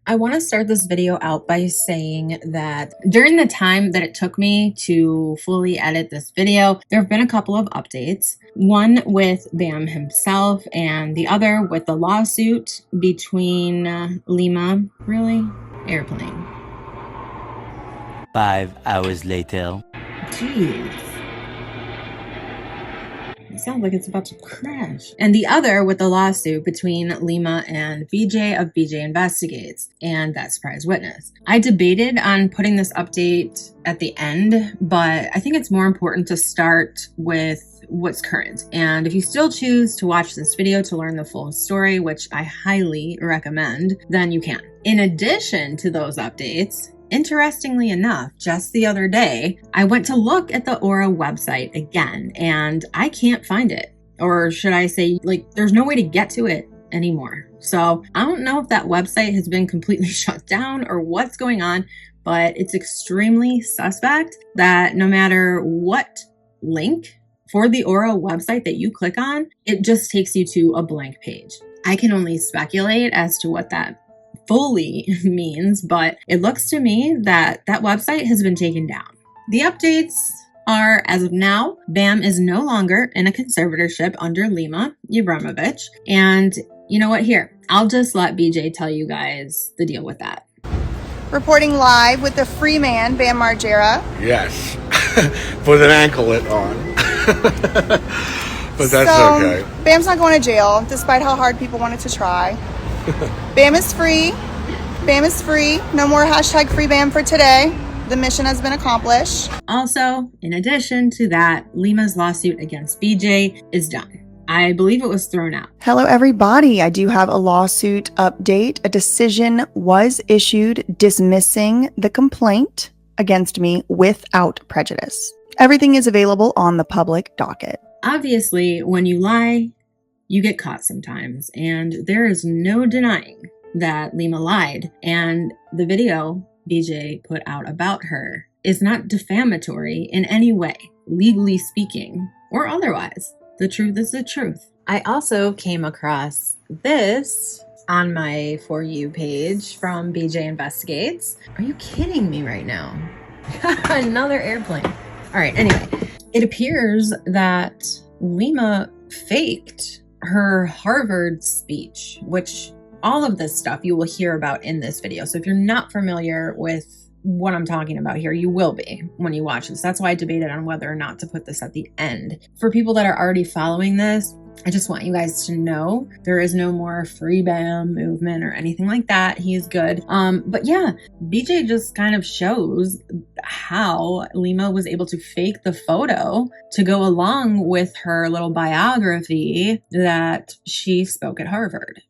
I want to start this video out by saying that during the time that it took me to fully edit this video, there have been a couple of updates. One with Bam himself and the other with the lawsuit between Lima. Really? Airplane. 5 hours later. Jeez. It sounds like it's about to crash. And the other with the lawsuit between Lima and BJ of BJ Investigates and that surprise witness. I debated on putting this update at the end, but I think it's more important to start with what's current. And if you still choose to watch this video to learn the full story, which I highly recommend, then you can. In addition to those updates, interestingly enough, just the other day, I went to look at the Aura website again, and I can't find it. Or should I say, there's no way to get to it anymore. So I don't know if that website has been completely shut down or what's going on, but it's extremely suspect that no matter what link for the Aura website that you click on, it just takes you to a blank page. I can only speculate as to what that fully means, but it looks to me that that website has been taken down. The updates are, as of now, Bam is no longer in a conservatorship under Lima Yovic. And you know what? Here, I'll just let BJ tell you guys the deal with that. Reporting live with the free man, Bam Margera. Yes, with an anklet on. But that's okay. Bam's not going to jail, despite how hard people wanted to try. Bam is free. Bam is free. No more hashtag free Bam for today. The mission has been accomplished. Also, in addition to that, Lima's lawsuit against BJ is done. I believe it was thrown out. Hello, everybody. I do have a lawsuit update. A decision was issued dismissing the complaint against me without prejudice. Everything is available on the public docket. Obviously, when you lie, you get caught sometimes, and there is no denying that Lima lied, and the video BJ put out about her is not defamatory in any way, legally speaking, or otherwise. The truth is the truth. I also came across this on my For You page from BJ Investigates. Are you kidding me right now? Another airplane. All right, anyway, it appears that Lima faked her Harvard speech, which all of this stuff you will hear about in this video. So if you're not familiar with what I'm talking about here, you will be when you watch this. That's why I debated on whether or not to put this at the end. For people that are already following this, I just want you guys to know there is no more free Bam movement or anything like that. He's good. But yeah, BJ just kind of shows how Lima was able to fake the photo to go along with her little biography that she spoke at Harvard.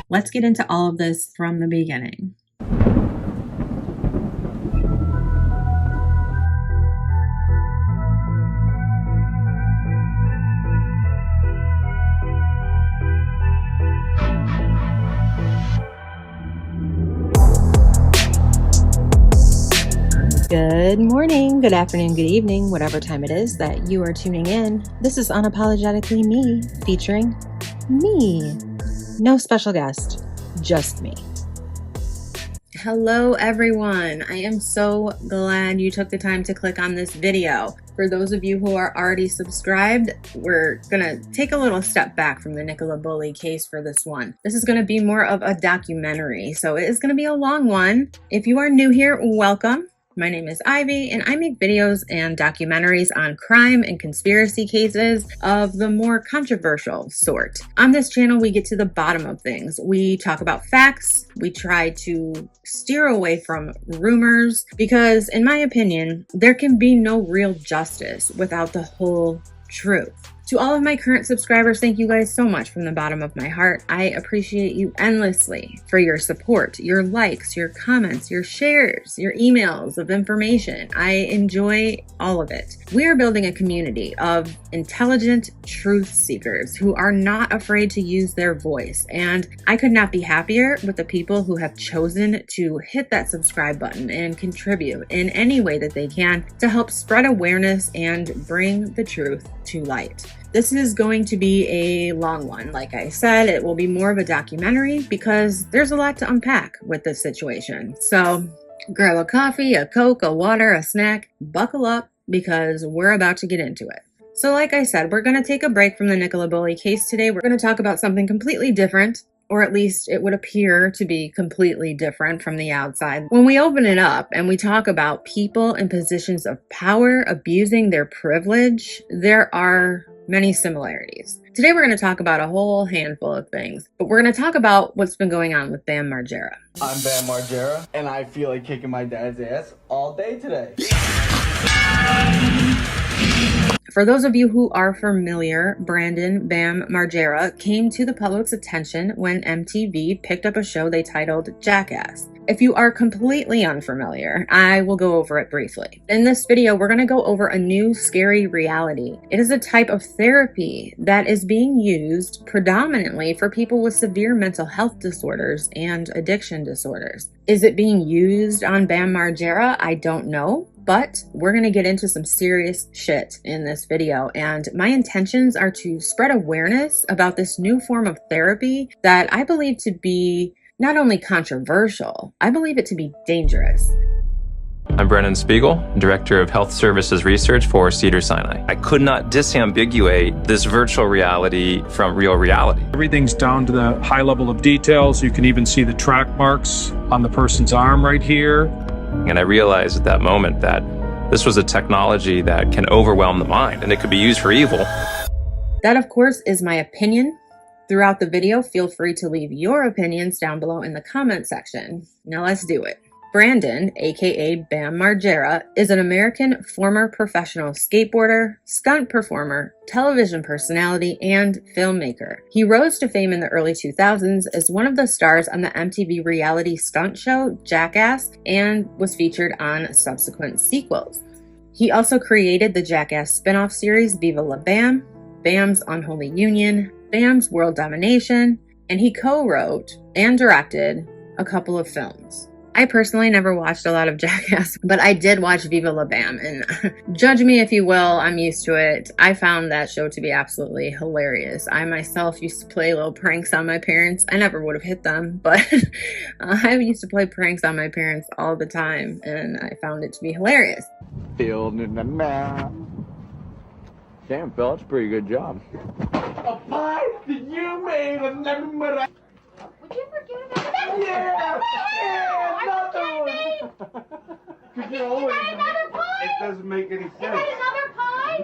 Let's get into all of this from the beginning. Good morning, good afternoon, good evening, whatever time it is that you are tuning in. This is Unapologetically Me, featuring me. No special guest, just me. Hello, everyone. I am so glad you took the time to click on this video. For those of you who are already subscribed, we're gonna take a little step back from the Nicola Bully case for this one. This is gonna be more of a documentary, so it is gonna be a long one. If you are new here, welcome. My name is Ivy, and I make videos and documentaries on crime and conspiracy cases of the more controversial sort. On this channel, we get to the bottom of things. We talk about facts. We try to steer away from rumors because, in my opinion, there can be no real justice without the whole truth. To all of my current subscribers, thank you guys so much from the bottom of my heart. I appreciate you endlessly for your support, your likes, your comments, your shares, your emails of information. I enjoy all of it. We are building a community of intelligent truth seekers who are not afraid to use their voice. And I could not be happier with the people who have chosen to hit that subscribe button and contribute in any way that they can to help spread awareness and bring the truth to light. This is going to be a long one. Like I said, it will be more of a documentary because there's a lot to unpack with this situation. So grab a coffee, a Coke, a water, a snack, buckle up because we're about to get into it. So like I said, we're going to take a break from the Nicola Bully case today. We're going to talk about something completely different, or at least it would appear to be completely different from the outside. When we open it up and we talk about people in positions of power abusing their privilege, there are many similarities. Today we're going to talk about a whole handful of things, but we're going to talk about what's been going on with Bam Margera. I'm Bam Margera, and I feel like kicking my dad's ass all day today. For those of you who are familiar, Brandon Bam Margera came to the public's attention when MTV picked up a show they titled Jackass. If you are completely unfamiliar, I will go over it briefly. In this video, we're going to go over a new scary reality. It is a type of therapy that is being used predominantly for people with severe mental health disorders and addiction disorders. Is it being used on Bam Margera? I don't know. But we're going to get into some serious shit in this video, and my intentions are to spread awareness about this new form of therapy that I believe to be not only controversial, I believe it to be dangerous. I'm Brennan Spiegel, Director of Health Services Research for Cedars-Sinai. I could not disambiguate this virtual reality from real reality. Everything's down to the high level of details. You can even see the track marks on the person's arm right here. And I realized at that moment that this was a technology that can overwhelm the mind and it could be used for evil. That, of course, is my opinion. Throughout the video, feel free to leave your opinions down below in the comment section. Now let's do it. Brandon, aka Bam Margera, is an American former professional skateboarder, stunt performer, television personality, and filmmaker. He rose to fame in the early 2000s as one of the stars on the MTV reality stunt show Jackass and was featured on subsequent sequels. He also created the Jackass spin-off series Viva La Bam, Bam's Unholy Union, Bam's World Domination, and he co-wrote and directed a couple of films. I personally never watched a lot of Jackass, but I did watch Viva La Bam, and judge me if you will, I'm used to it. I found that show to be absolutely hilarious. I myself used to play little pranks on my parents. I never would have hit them, but I used to play pranks on my parents all the time, and I found it to be hilarious. Damn, Phil, that's a pretty good job. A pie that you made of never. Would you forget about that? Yeah, Are you kidding me? You got another pie? It doesn't make any sense. You got another pie?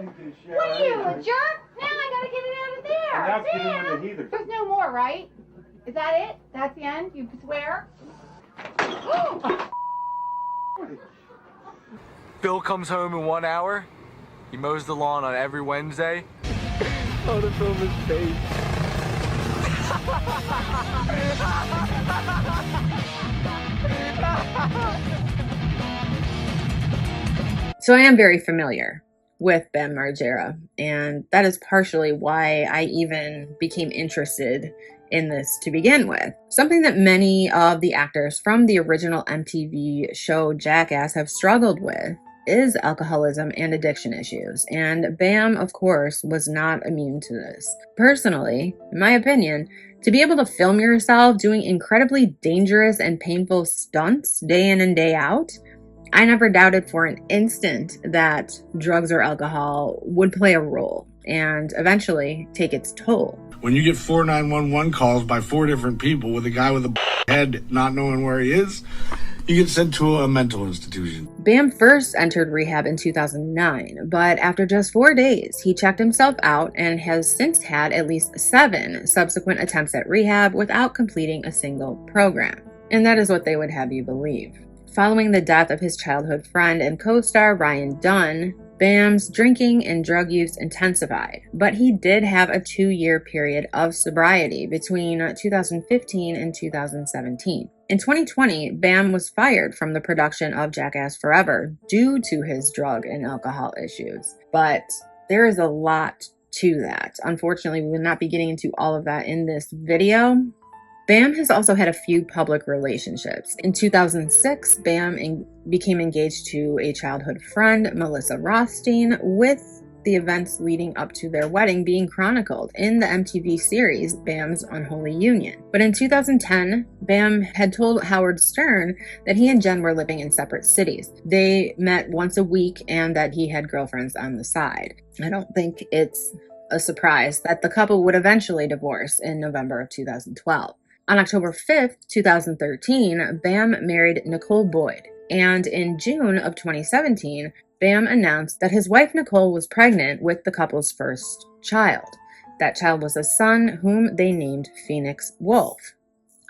What are you, a jerk? Now I gotta get it out of there. And that's getting in the heather. There's no more, right? Is that it? That's the end? You swear? Bill comes home in 1 hour. He mows the lawn on every Wednesday. Oh, the film is fake. So I am very familiar with Bam Margera, and that is partially why I even became interested in this to begin with. Something that many of the actors from the original MTV show Jackass have struggled with is alcoholism and addiction issues, and Bam, of course, was not immune to this. Personally, in my opinion, to be able to film yourself doing incredibly dangerous and painful stunts day in and day out, I never doubted for an instant that drugs or alcohol would play a role and eventually take its toll. When you get 4 911 calls by 4 different people with a guy with a head not knowing where he is, you get sent to a mental institution. Bam first entered rehab in 2009, but after just 4 days, he checked himself out and has since had at least 7 subsequent attempts at rehab without completing a single program. And that is what they would have you believe. Following the death of his childhood friend and co-star Ryan Dunn, Bam's drinking and drug use intensified, but he did have a 2-year period of sobriety between 2015 and 2017. In 2020, Bam was fired from the production of Jackass Forever due to his drug and alcohol issues. But there is a lot to that. Unfortunately, we will not be getting into all of that in this video. Bam has also had a few public relationships. In 2006, Bam became engaged to a childhood friend, Melissa Rothstein, with the events leading up to their wedding being chronicled in the MTV series Bam's Unholy Union. But in 2010, Bam had told Howard Stern that he and Jen were living in separate cities. They met once a week and that he had girlfriends on the side. I don't think it's a surprise that the couple would eventually divorce in November of 2012. On October 5th, 2013, Bam married Nicole Boyd, and in June of 2017, Bam announced that his wife Nicole was pregnant with the couple's first child. That child was a son whom they named Phoenix Wolf.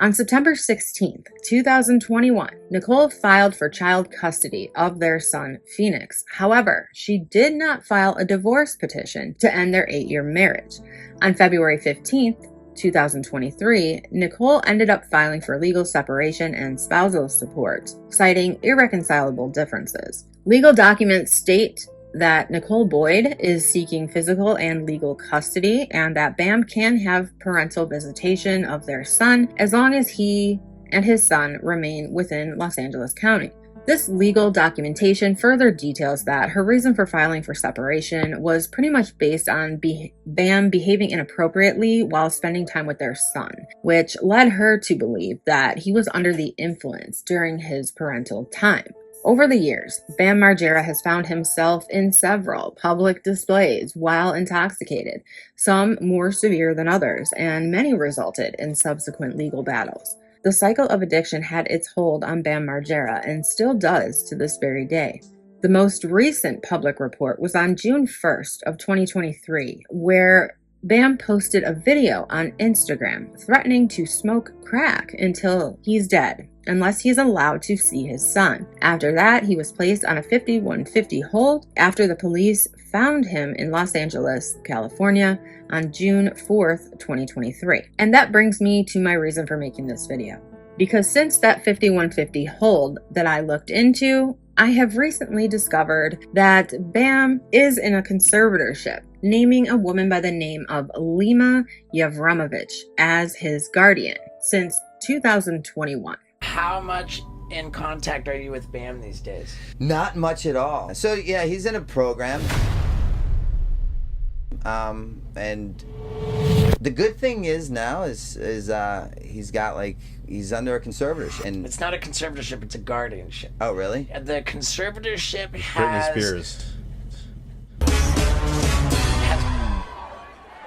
On September 16th, 2021, Nicole filed for child custody of their son Phoenix. However, she did not file a divorce petition to end their 8-year marriage. On February 15th, 2023, Nicole ended up filing for legal separation and spousal support, citing irreconcilable differences. Legal documents state that Nicole Boyd is seeking physical and legal custody and that Bam can have parental visitation of their son as long as he and his son remain within Los Angeles County. This legal documentation further details that her reason for filing for separation was pretty much based on Bam behaving inappropriately while spending time with their son, which led her to believe that he was under the influence during his parental time. Over the years, Bam Margera has found himself in several public displays while intoxicated, some more severe than others, and many resulted in subsequent legal battles. The cycle of addiction had its hold on Bam Margera and still does to this very day. The most recent public report was on June 1st of 2023, where Bam posted a video on Instagram threatening to smoke crack until he's dead, unless he's allowed to see his son. After that, he was placed on a 5150 hold after the police found him in Los Angeles, California on June 4th, 2023. And that brings me to my reason for making this video. Because since that 5150 hold that I looked into, I have recently discovered that Bam is in a conservatorship, naming a woman by the name of Lima Yovic as his guardian since 2021. How much in contact are you with Bam these days? Not much at all. So yeah, he's in a program. And the good thing is now is he's under a conservatorship. And it's not a conservatorship, it's a guardianship. Oh, really? The conservatorship Britney has... Spears.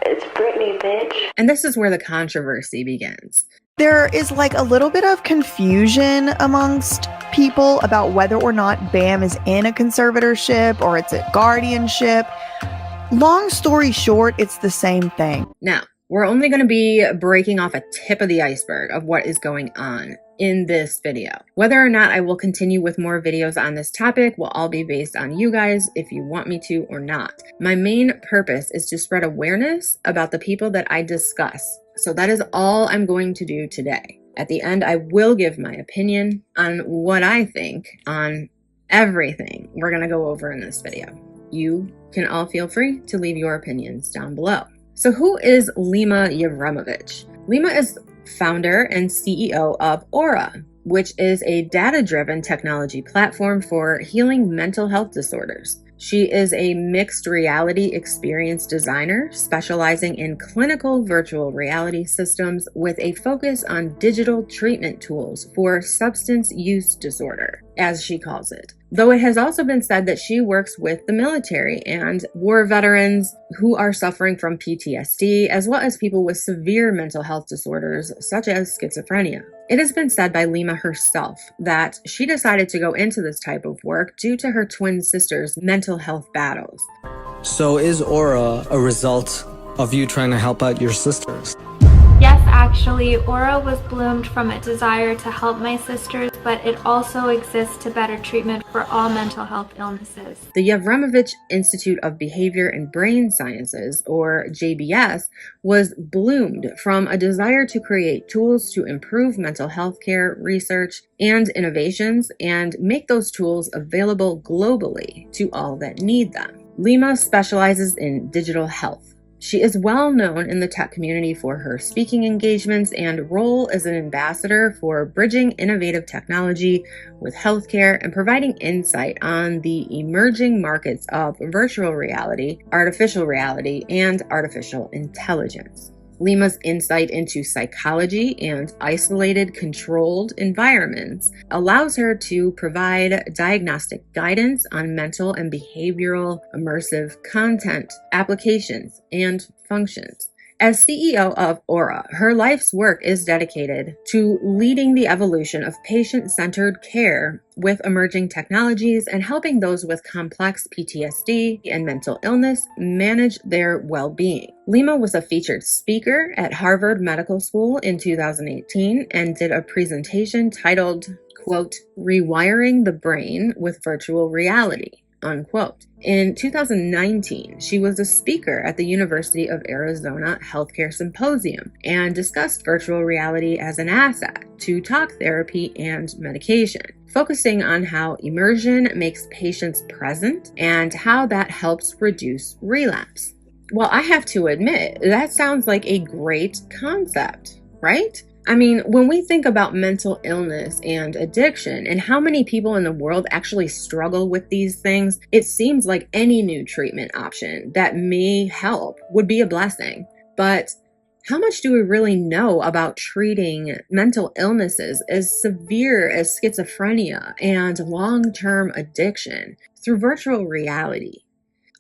It's Britney, bitch. And this is where the controversy begins. There is like a little bit of confusion amongst people about whether or not Bam is in a conservatorship or it's a guardianship. Long story short, it's the same thing. Now, we're only going to be breaking off a tip of the iceberg of what is going on in this video. Whether or not I will continue with more videos on this topic will all be based on you guys if you want me to or not. My main purpose is to spread awareness about the people that I discuss. So that is all I'm going to do today. At the end, I will give my opinion on what I think on everything we're going to go over in this video. You can all feel free to leave your opinions down below. So who is Lima Yovic? Lima is founder and CEO of Aura, which is a data-driven technology platform for healing mental health disorders. She is a mixed reality experience designer specializing in clinical virtual reality systems with a focus on digital treatment tools for substance use disorder, as she calls it. Though it has also been said that she works with the military and war veterans who are suffering from PTSD, as well as people with severe mental health disorders such as schizophrenia. It has been said by Lima herself that she decided to go into this type of work due to her twin sister's mental health battles. So is Aura a result of you trying to help out your sisters? Yes, actually, Aura was bloomed from a desire to help my sisters, but it also exists to better treatment for all mental health illnesses. The Yevremovich Institute of Behavior and Brain Sciences, or JBS, was bloomed from a desire to create tools to improve mental health care research and innovations and make those tools available globally to all that need them. Lima specializes in digital health. She is well known in the tech community for her speaking engagements and role as an ambassador for bridging innovative technology with healthcare and providing insight on the emerging markets of virtual reality, artificial reality, and artificial intelligence. Lima's insight into psychology and isolated, controlled environments allows her to provide diagnostic guidance on mental and behavioral immersive content, applications, and functions. As CEO of Aura, her life's work is dedicated to leading the evolution of patient-centered care with emerging technologies and helping those with complex PTSD and mental illness manage their well-being. Lima was a featured speaker at Harvard Medical School in 2018 and did a presentation titled, quote, "Rewiring the Brain with Virtual Reality," unquote. In 2019, she was a speaker at the University of Arizona Healthcare Symposium and discussed virtual reality as an asset to talk therapy and medication, focusing on how immersion makes patients present and how that helps reduce relapse. Well, I have to admit, that sounds like a great concept, right? I mean, when we think about mental illness and addiction and how many people in the world actually struggle with these things, it seems like any new treatment option that may help would be a blessing. But how much do we really know about treating mental illnesses as severe as schizophrenia and long-term addiction through virtual reality?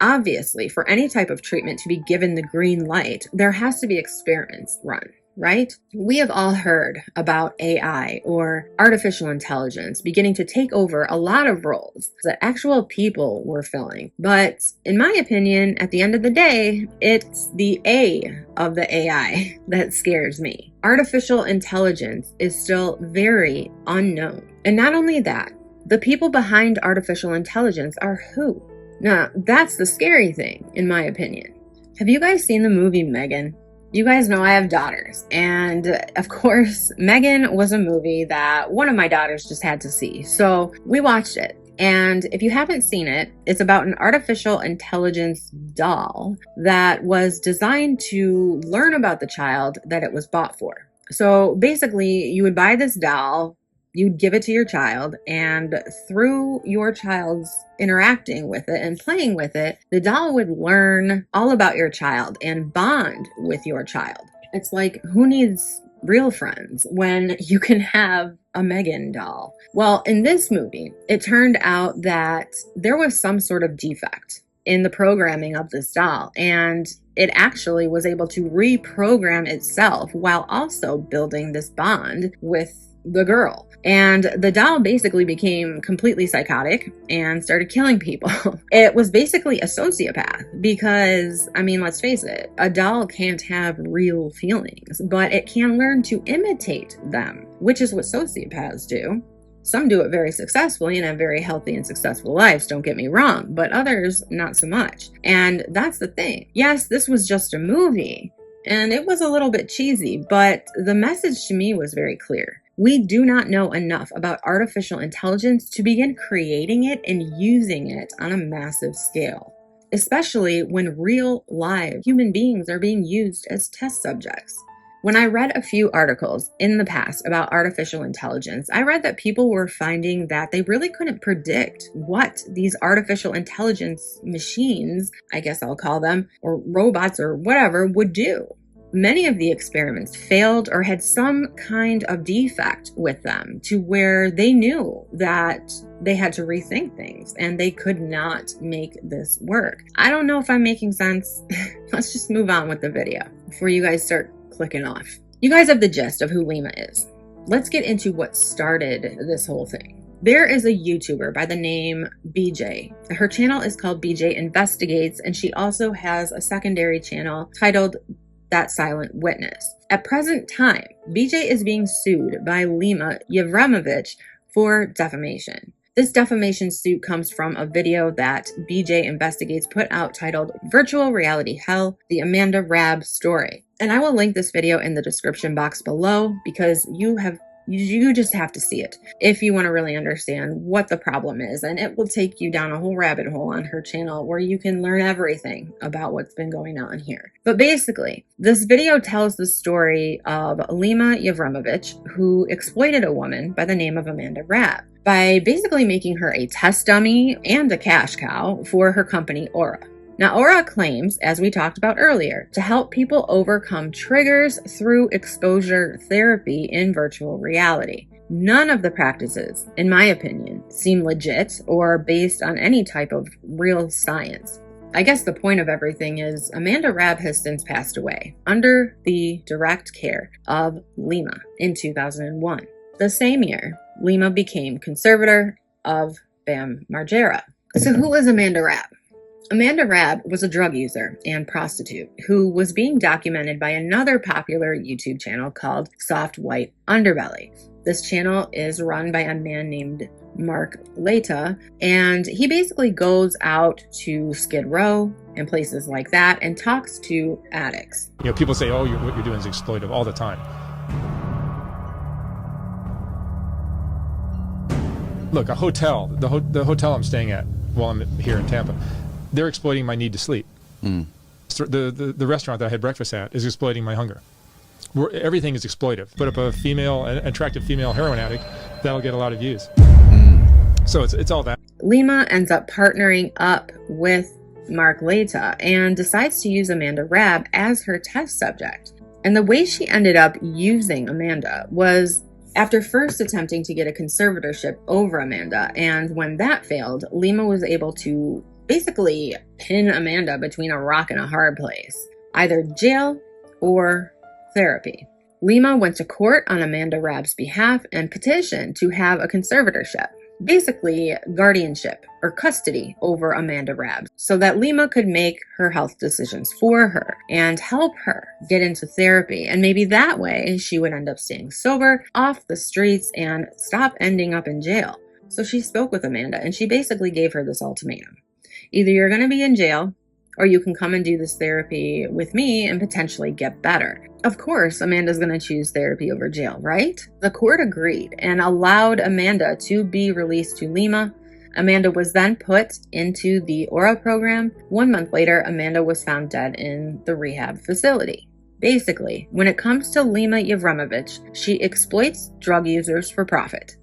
Obviously, for any type of treatment to be given the green light, there has to be experiments run, right? We have all heard about AI or artificial intelligence beginning to take over a lot of roles that actual people were filling. But in my opinion, at the end of the day, it's the A of the AI that scares me. Artificial intelligence is still very unknown. And not only that, the people behind artificial intelligence are who? Now, that's the scary thing, in my opinion. Have you guys seen the movie Megan? You guys know I have daughters, and of course, Megan was a movie that one of my daughters just had to see, so we watched it. And if you haven't seen it, it's about an artificial intelligence doll that was designed to learn about the child that it was bought for. So basically, you would buy this doll, you'd give it to your child, and through your child's interacting with it and playing with it, the doll would learn all about your child and bond with your child. It's like, who needs real friends when you can have a Megan doll? Well, in this movie, it turned out that there was some sort of defect in the programming of this doll, and it actually was able to reprogram itself while also building this bond with the girl. And the doll basically became completely psychotic and started killing people. It was basically a sociopath because, I mean, let's face it, a doll can't have real feelings, but it can learn to imitate them, which is what sociopaths do. Some do it very successfully and have very healthy and successful lives, don't get me wrong, but others not so much. And that's the thing. Yes, this was just a movie, and it was a little bit cheesy, but the message to me was very clear. We do not know enough about artificial intelligence to begin creating it and using it on a massive scale, especially when real live human beings are being used as test subjects. When I read a few articles in the past about artificial intelligence, I read that people were finding that they really couldn't predict what these artificial intelligence machines, I guess I'll call them, or robots or whatever, would do. Many of the experiments failed or had some kind of defect with them to where they knew that they had to rethink things and they could not make this work. I don't know if I'm making sense. Let's just move on with the video before you guys start clicking off. You guys have the gist of who Lima is. Let's get into what started this whole thing. There is a YouTuber by the name BJ. Her channel is called BJ Investigates, and she also has a secondary channel titled that silent witness. At present time, BJ is being sued by Lima Yovic for defamation. This defamation suit comes from a video that BJ Investigates put out titled Virtual Reality Hell, the Amanda Rab Story. And I will link this video in the description box below because you just have to see it if you want to really understand what the problem is. And it will take you down a whole rabbit hole on her channel where you can learn everything about what's been going on here. But basically, this video tells the story of Lima Yovic, who exploited a woman by the name of Amanda Rab by basically making her a test dummy and a cash cow for her company Aura. Now, Aura claims, as we talked about earlier, to help people overcome triggers through exposure therapy in virtual reality. None of the practices, in my opinion, seem legit or based on any type of real science. I guess the point of everything is Amanda Rab has since passed away under the direct care of Lima in 2001. The same year, Lima became conservator of MARGERA. So who was Amanda Rab? Amanda Rab was a drug user and prostitute who was being documented by another popular YouTube channel called Soft White Underbelly. This channel is run by a man named MARGERA, and he basically goes out to Skid Row and places like that and talks to addicts. You know, people say, oh, what you're doing is exploitive all the time. Look, a hotel, the hotel I'm staying at while I'm here in Tampa, they're exploiting my need to sleep. The restaurant that I had breakfast at is exploiting my hunger. Everything is exploitive. Put up an attractive female heroin addict, that'll get a lot of views. So it's all that. Lima ends up partnering up with MARGERA and decides to use Amanda Rab as her test subject. And the way she ended up using Amanda was after first attempting to get a conservatorship over Amanda, and when that failed, Lima was able to basically pin Amanda between a rock and a hard place, either jail or therapy. Lima went to court on Amanda Rab's behalf and petitioned to have a conservatorship, basically guardianship or custody over Amanda Rab, so that Lima could make her health decisions for her and help her get into therapy. And maybe that way she would end up staying sober, off the streets, and stop ending up in jail. So she spoke with Amanda and she basically gave her this ultimatum. Either you're going to be in jail or you can come and do this therapy with me and potentially get better. Of course, Amanda's going to choose therapy over jail, right? The court agreed and allowed Amanda to be released to Lima. Amanda was then put into the Aura program. 1 month later, Amanda was found dead in the rehab facility. Basically, when it comes to Lima Yovic, she exploits drug users for profit.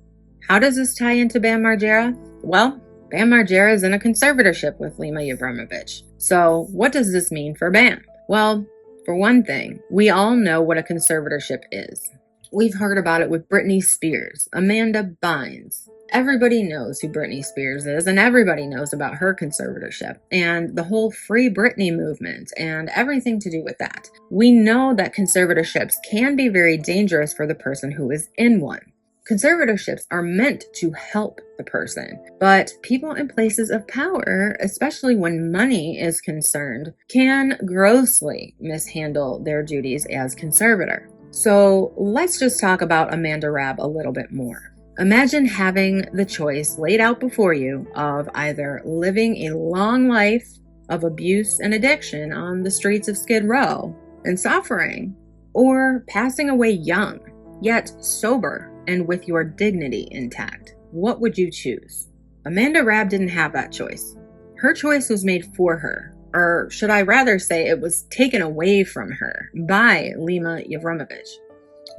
How does this tie into MARGERA? Well, MARGERA is in a conservatorship with Lima Yovic. So what does this mean for BAM? Well, for one thing, we all know what a conservatorship is. We've heard about it with Britney Spears, Amanda Bynes. Everybody knows who Britney Spears is, and everybody knows about her conservatorship and the whole Free Britney movement and everything to do with that. We know that conservatorships can be very dangerous for the person who is in one. Conservatorships are meant to help the person, but people in places of power, especially when money is concerned, can grossly mishandle their duties as conservator. So let's just talk about Amanda Rab a little bit more. Imagine having the choice laid out before you of either living a long life of abuse and addiction on the streets of Skid Row and suffering, or passing away young, yet sober and with your dignity intact. What would you choose? Amanda Rab didn't have that choice. Her choice was made for her, or should I rather say it was taken away from her by Lima Yovic.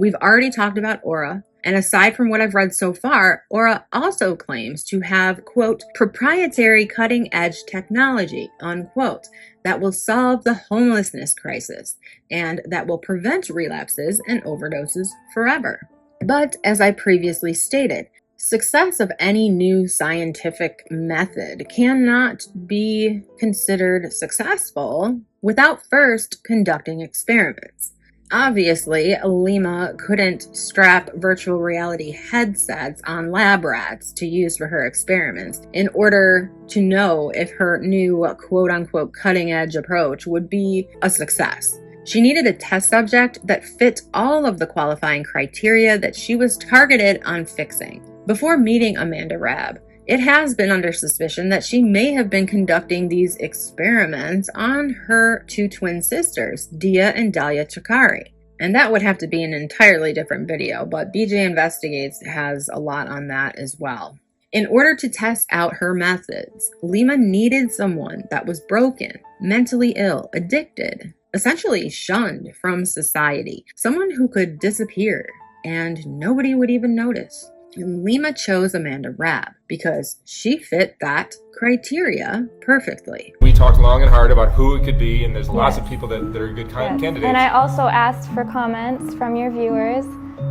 We've already talked about Aura, and aside from what I've read so far, Aura also claims to have, quote, proprietary cutting-edge technology, unquote, that will solve the homelessness crisis and that will prevent relapses and overdoses forever. But as I previously stated, success of any new scientific method cannot be considered successful without first conducting experiments. Obviously, Lima couldn't strap virtual reality headsets on lab rats to use for her experiments in order to know if her new quote-unquote cutting-edge approach would be a success. She needed a test subject that fit all of the qualifying criteria that she was targeted on fixing. Before meeting Amanda Rab, it has been under suspicion that she may have been conducting these experiments on her two twin sisters, Dia and Dahlia Chakari. And that would have to be an entirely different video, but BJ Investigates has a lot on that as well. In order to test out her methods, Lima needed someone that was broken, mentally ill, addicted, essentially shunned from society, someone who could disappear and nobody would even notice. And Lima chose Amanda Rab because she fit that criteria perfectly. We talked long and hard about who it could be, and there's lots of people that are good candidates. And I also asked for comments from your viewers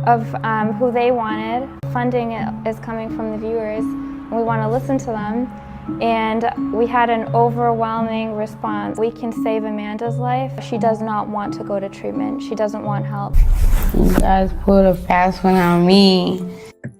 of who they wanted. Funding is coming from the viewers, and we want to listen to them. And we had an overwhelming response. We can save Amanda's life. She does not want to go to treatment. She doesn't want help. You guys put a fast one on me.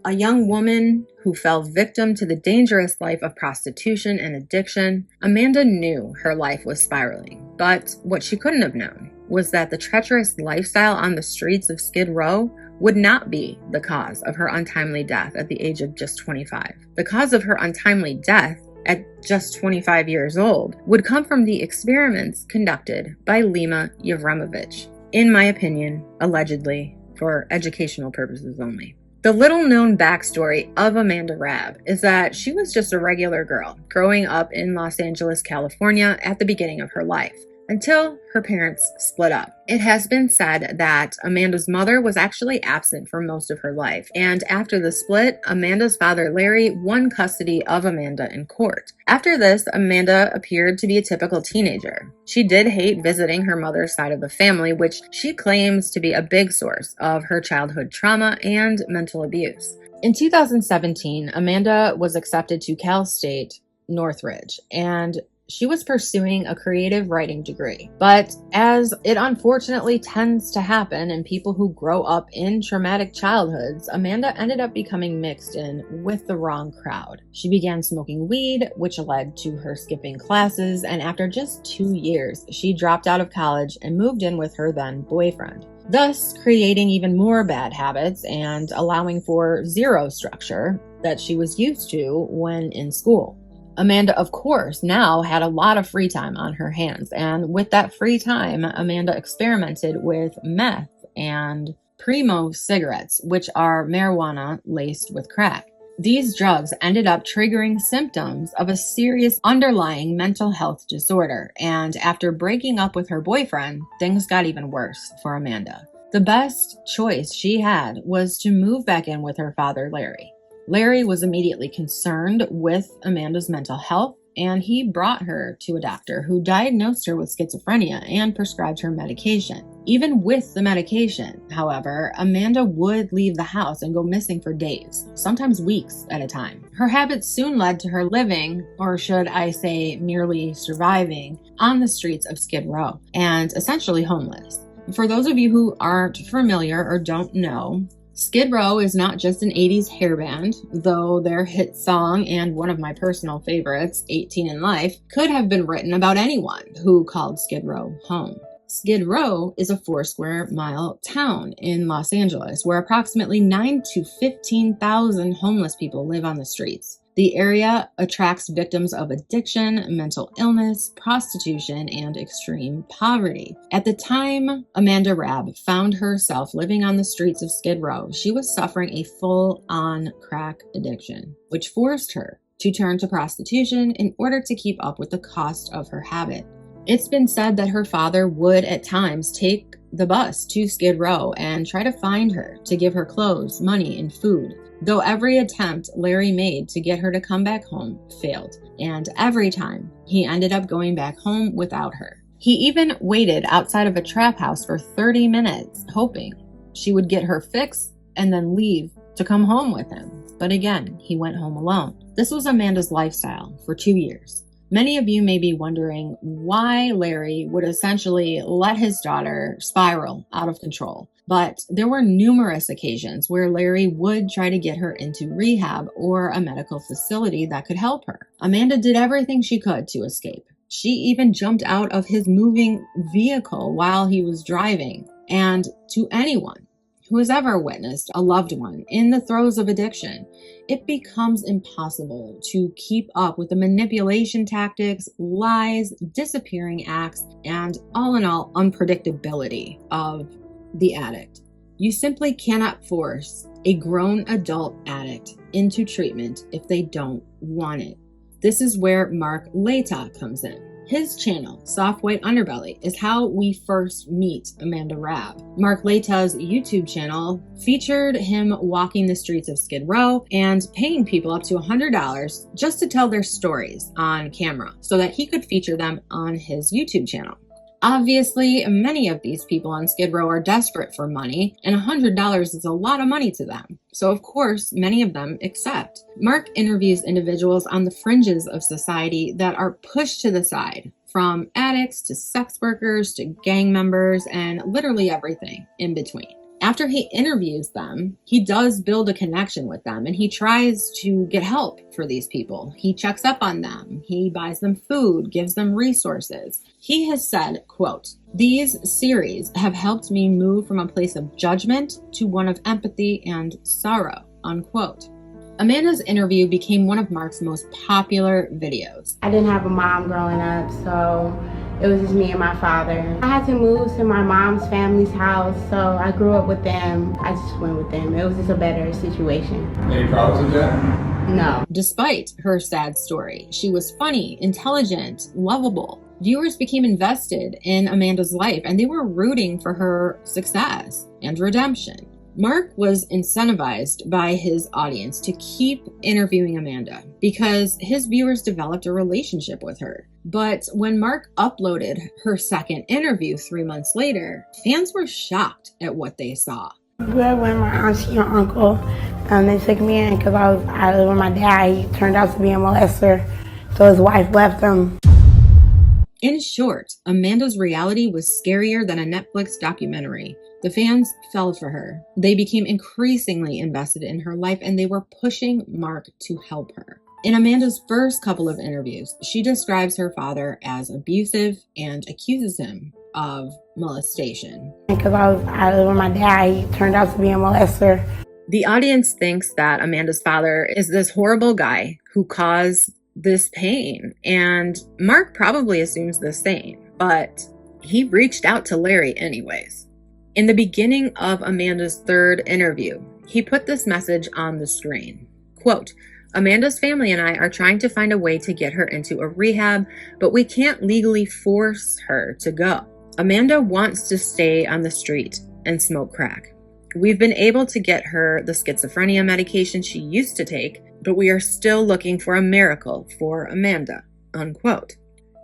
A young woman who fell victim to the dangerous life of prostitution and addiction, Amanda knew her life was spiraling. But what she couldn't have known was that the treacherous lifestyle on the streets of Skid Row would not be the cause of her untimely death at the age of just 25. The cause of her untimely death at just 25 years old would come from the experiments conducted by Lima Yovic. In my opinion, allegedly, for educational purposes only. The little-known backstory of Amanda Rab is that she was just a regular girl growing up in Los Angeles, California at the beginning of her life, until her parents split up. It has been said that Amanda's mother was actually absent for most of her life, and after the split, Amanda's father Larry won custody of Amanda in court. After this, Amanda appeared to be a typical teenager. She did hate visiting her mother's side of the family, which she claims to be a big source of her childhood trauma and mental abuse. In 2017, Amanda was accepted to Cal State Northridge, and she was pursuing a creative writing degree. But as it unfortunately tends to happen in people who grow up in traumatic childhoods, Amanda ended up becoming mixed in with the wrong crowd. She began smoking weed, which led to her skipping classes, and after just 2 years, she dropped out of college and moved in with her then boyfriend, thus creating even more bad habits and allowing for zero structure that she was used to when in school. Amanda, of course, now had a lot of free time on her hands, and with that free time, Amanda experimented with meth and Primo cigarettes, which are marijuana laced with crack. These drugs ended up triggering symptoms of a serious underlying mental health disorder, and after breaking up with her boyfriend, things got even worse for Amanda. The best choice she had was to move back in with her father, Larry. Larry was immediately concerned with Amanda's mental health, and he brought her to a doctor who diagnosed her with schizophrenia and prescribed her medication. Even with the medication, however, Amanda would leave the house and go missing for days, sometimes weeks at a time. Her habits soon led to her living, or should I say merely surviving, on the streets of Skid Row, and essentially homeless. For those of you who aren't familiar or don't know, Skid Row is not just an 80s hair band, though their hit song and one of my personal favorites, 18 in Life, could have been written about anyone who called Skid Row home. Skid Row is a 4-square-mile town in Los Angeles where approximately 9,000 to 15,000 homeless people live on the streets. The area attracts victims of addiction, mental illness, prostitution, and extreme poverty. At the time Amanda Rab found herself living on the streets of Skid Row, she was suffering a full-on crack addiction, which forced her to turn to prostitution in order to keep up with the cost of her habit. It's been said that her father would at times take the bus to Skid Row and try to find her to give her clothes, money, and food. Though every attempt Larry made to get her to come back home failed, and every time he ended up going back home without her. He even waited outside of a trap house for 30 minutes, hoping she would get her fix and then leave to come home with him. But again, he went home alone. This was Amanda's lifestyle for 2 years. Many of you may be wondering why Larry would essentially let his daughter spiral out of control. But there were numerous occasions where Larry would try to get her into rehab or a medical facility that could help her. Amanda did everything she could to escape. She even jumped out of his moving vehicle while he was driving. And to anyone who has ever witnessed a loved one in the throes of addiction, it becomes impossible to keep up with the manipulation tactics, lies, disappearing acts, and all in all, unpredictability of the addict. You simply cannot force a grown adult addict into treatment if they don't want it. This is where Mark Laita comes in. His channel, Soft White Underbelly, is how we first meet Amanda Rab. Mark Laita's YouTube channel featured him walking the streets of Skid Row and paying people up to $100 just to tell their stories on camera so that he could feature them on his YouTube channel. Obviously, many of these people on Skid Row are desperate for money, and $100 is a lot of money to them. So of course, many of them accept. Mark interviews individuals on the fringes of society that are pushed to the side, from addicts to sex workers to gang members and literally everything in between. After he interviews them, he does build a connection with them and he tries to get help for these people. He checks up on them. He buys them food, gives them resources. He has said, quote, "These series have helped me move from a place of judgment to one of empathy and sorrow," unquote. Amanda's interview became one of Mark's most popular videos. I didn't have a mom growing up, so it was just me and my father. I had to move to my mom's family's house, so I grew up with them. I just went with them. It was just a better situation. Any problems with that? No. Despite her sad story, she was funny, intelligent, lovable. Viewers became invested in Amanda's life and they were rooting for her success and redemption. Mark was incentivized by his audience to keep interviewing Amanda because his viewers developed a relationship with her. But when Mark uploaded her second interview 3 months later, fans were shocked at what they saw. I grew up with my auntie and uncle. They took me in because I lived with my dad. He turned out to be a molester, so his wife left him. In short, Amanda's reality was scarier than a Netflix documentary. The fans fell for her. They became increasingly invested in her life and they were pushing Mark to help her. In Amanda's first couple of interviews, she describes her father as abusive and accuses him of molestation. Because I lived with my dad. He turned out to be a molester. The audience thinks that Amanda's father is this horrible guy who caused this pain, and Mark probably assumes the same, but he reached out to Larry anyways. In the beginning of Amanda's third interview, he put this message on the screen. Quote, "Amanda's family and I are trying to find a way to get her into a rehab, but we can't legally force her to go. Amanda wants to stay on the street and smoke crack. We've been able to get her the schizophrenia medication she used to take, but we are still looking for a miracle for Amanda," unquote.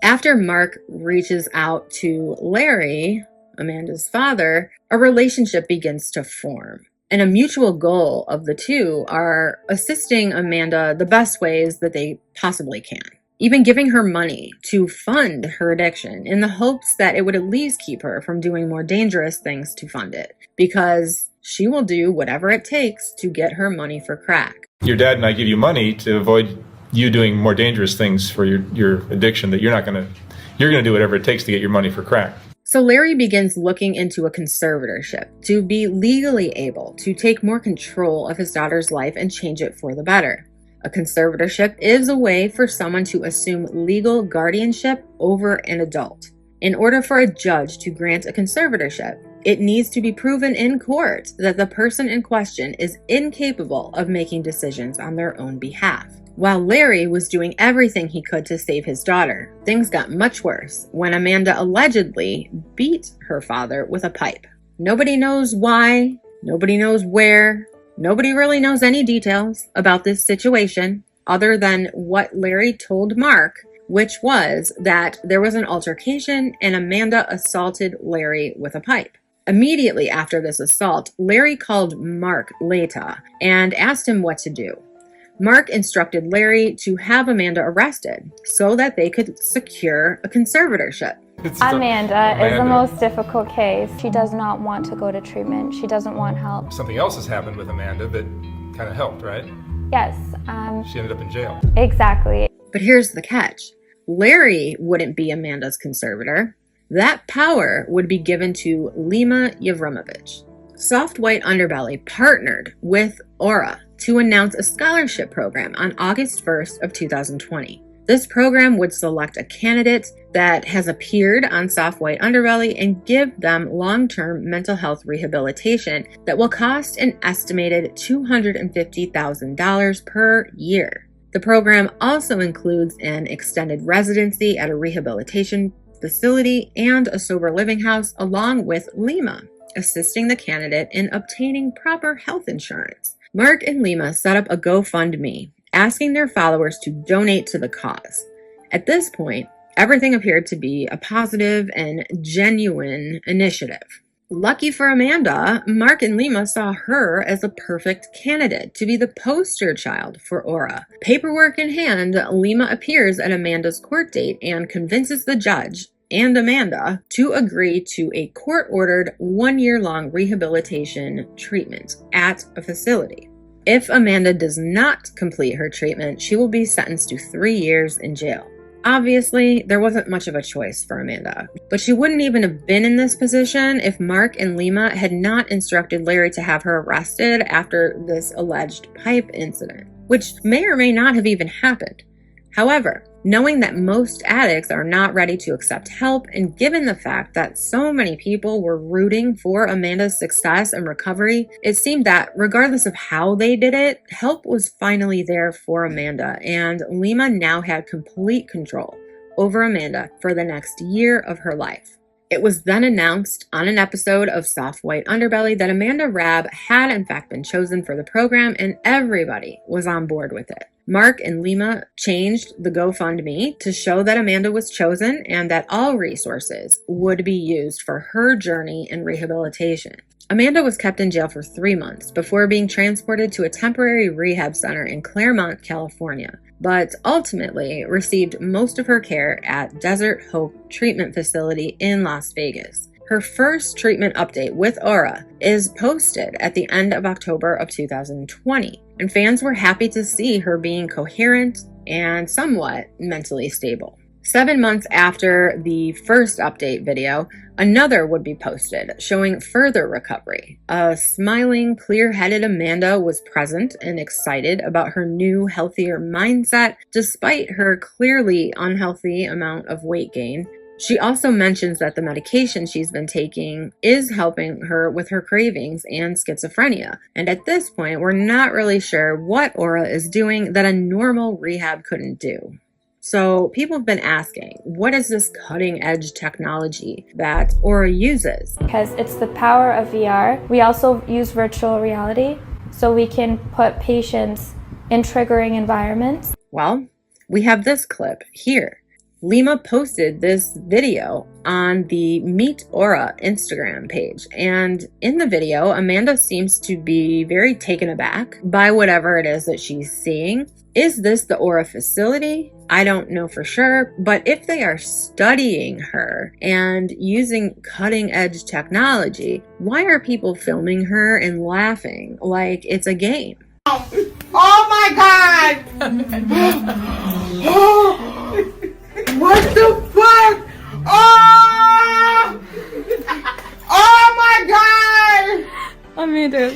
After Mark reaches out to Larry, Amanda's father, a relationship begins to form. And a mutual goal of the two are assisting Amanda the best ways that they possibly can. Even giving her money to fund her addiction in the hopes that it would at least keep her from doing more dangerous things to fund it. Because she will do whatever it takes to get her money for crack. Your dad and I give you money to avoid you doing more dangerous things for your addiction that you're going to do whatever it takes to get your money for crack. So Larry begins looking into a conservatorship to be legally able to take more control of his daughter's life and change it for the better. A conservatorship is a way for someone to assume legal guardianship over an adult. In order for a judge to grant a conservatorship, it needs to be proven in court that the person in question is incapable of making decisions on their own behalf. While Larry was doing everything he could to save his daughter, things got much worse when Amanda allegedly beat her father with a pipe. Nobody knows why, nobody knows where, nobody really knows any details about this situation other than what Larry told Mark, which was that there was an altercation and Amanda assaulted Larry with a pipe. Immediately after this assault, Larry called Mark Laita and asked him what to do. Mark instructed Larry to have Amanda arrested so that they could secure a conservatorship. Amanda is the most difficult case. She does not want to go to treatment. She doesn't want help. Something else has happened with Amanda that kind of helped, right? Yes. She ended up in jail. Exactly. But here's the catch. Larry wouldn't be Amanda's conservator. That power would be given to Lima Yovic. Soft White Underbelly partnered with Aura to announce a scholarship program on August 1st of 2020. This program would select a candidate that has appeared on Soft White Underbelly and give them long-term mental health rehabilitation that will cost an estimated $250,000 per year. The program also includes an extended residency at a rehabilitation facility and a sober living house, along with Lima assisting the candidate in obtaining proper health insurance. Mark and Lima set up a GoFundMe, asking their followers to donate to the cause. At this point, everything appeared to be a positive and genuine initiative. Lucky for Amanda, Mark and Lima saw her as a perfect candidate to be the poster child for Aura. Paperwork in hand, Lima appears at Amanda's court date and convinces the judge and Amanda to agree to a court-ordered 1-year-long rehabilitation treatment at a facility. If Amanda does not complete her treatment, she will be sentenced to 3 years in jail. Obviously, there wasn't much of a choice for Amanda, but she wouldn't even have been in this position if Mark and Lima had not instructed Larry to have her arrested after this alleged pipe incident, which may or may not have even happened. However, knowing that most addicts are not ready to accept help, and given the fact that so many people were rooting for Amanda's success and recovery, it seemed that regardless of how they did it, help was finally there for Amanda, and Lima now had complete control over Amanda for the next year of her life. It was then announced on an episode of Soft White Underbelly that Amanda Rab had in fact been chosen for the program, and everybody was on board with it. Mark and Lima changed the GoFundMe to show that Amanda was chosen and that all resources would be used for her journey in rehabilitation. Amanda was kept in jail for 3 months before being transported to a temporary rehab center in Claremont, California, but ultimately received most of her care at Desert Hope Treatment Facility in Las Vegas. Her first treatment update with Aura is posted at the end of October of 2020, and fans were happy to see her being coherent and somewhat mentally stable. 7 months after the first update video, another would be posted showing further recovery. A smiling, clear-headed Amanda was present and excited about her new, healthier mindset despite her clearly unhealthy amount of weight gain. She also mentions that the medication she's been taking is helping her with her cravings and schizophrenia. And at this point, we're not really sure what Aura is doing that a normal rehab couldn't do. So people have been asking, what is this cutting edge technology that Aura uses? Because it's the power of VR. We also use virtual reality, so we can put patients in triggering environments. Well, we have this clip here. Lima posted this video on the Meet Aura Instagram page, and in the video, Amanda seems to be very taken aback by whatever it is that she's seeing. Is this the Aura facility? I don't know for sure, but if they are studying her and using cutting-edge technology, why are people filming her and laughing like it's a game? Oh my God! What the fuck? Oh! Oh my God! Amanda.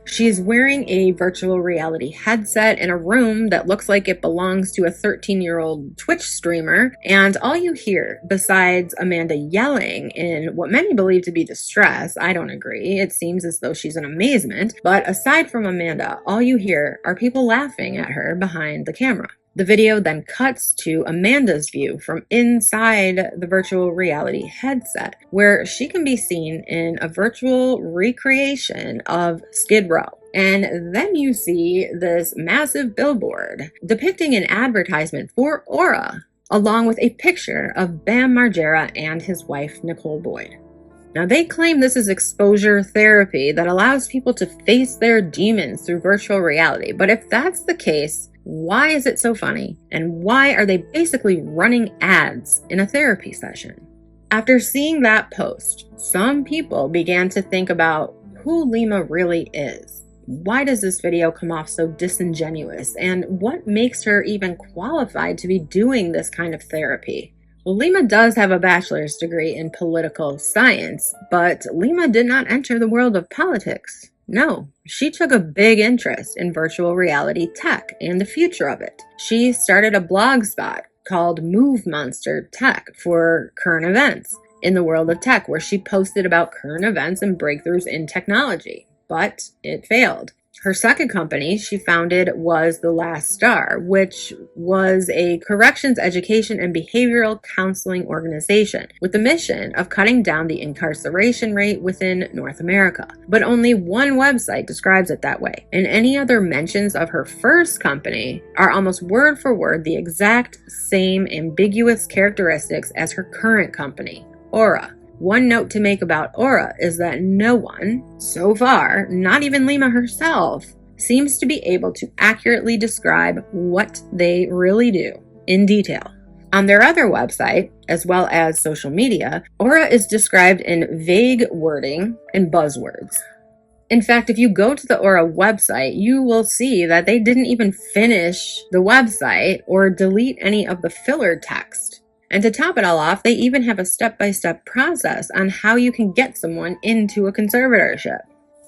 She's wearing a virtual reality headset in a room that looks like it belongs to a 13-year-old Twitch streamer, and all you hear, besides Amanda yelling in what many believe to be distress, I don't agree, it seems as though she's in amazement, but aside from Amanda, all you hear are people laughing at her behind the camera. The video then cuts to Amanda's view from inside the virtual reality headset, where she can be seen in a virtual recreation of Skid Row. And then you see this massive billboard depicting an advertisement for Aura, along with a picture of Bam Margera and his wife, Nicole Boyd. Now, they claim this is exposure therapy that allows people to face their demons through virtual reality. But if that's the case, why is it so funny? And why are they basically running ads in a therapy session? After seeing that post, some people began to think about who Lima really is. Why does this video come off so disingenuous? And what makes her even qualified to be doing this kind of therapy? Well, Lima does have a bachelor's degree in political science, but Lima did not enter the world of politics. No, she took a big interest in virtual reality tech and the future of it. She started a blog spot called Move Monster Tech for current events in the world of tech, where she posted about current events and breakthroughs in technology, but it failed. Her second company she founded was The Last Star, which was a corrections education and behavioral counseling organization with the mission of cutting down the incarceration rate within North America. But only one website describes it that way, and any other mentions of her first company are almost word for word the exact same ambiguous characteristics as her current company, Aura. One note to make about Aura is that no one, so far, not even Lima herself, seems to be able to accurately describe what they really do in detail. On their other website, as well as social media, Aura is described in vague wording and buzzwords. In fact, if you go to the Aura website, you will see that they didn't even finish the website or delete any of the filler text. And to top it all off, they even have a step-by-step process on how you can get someone into a conservatorship.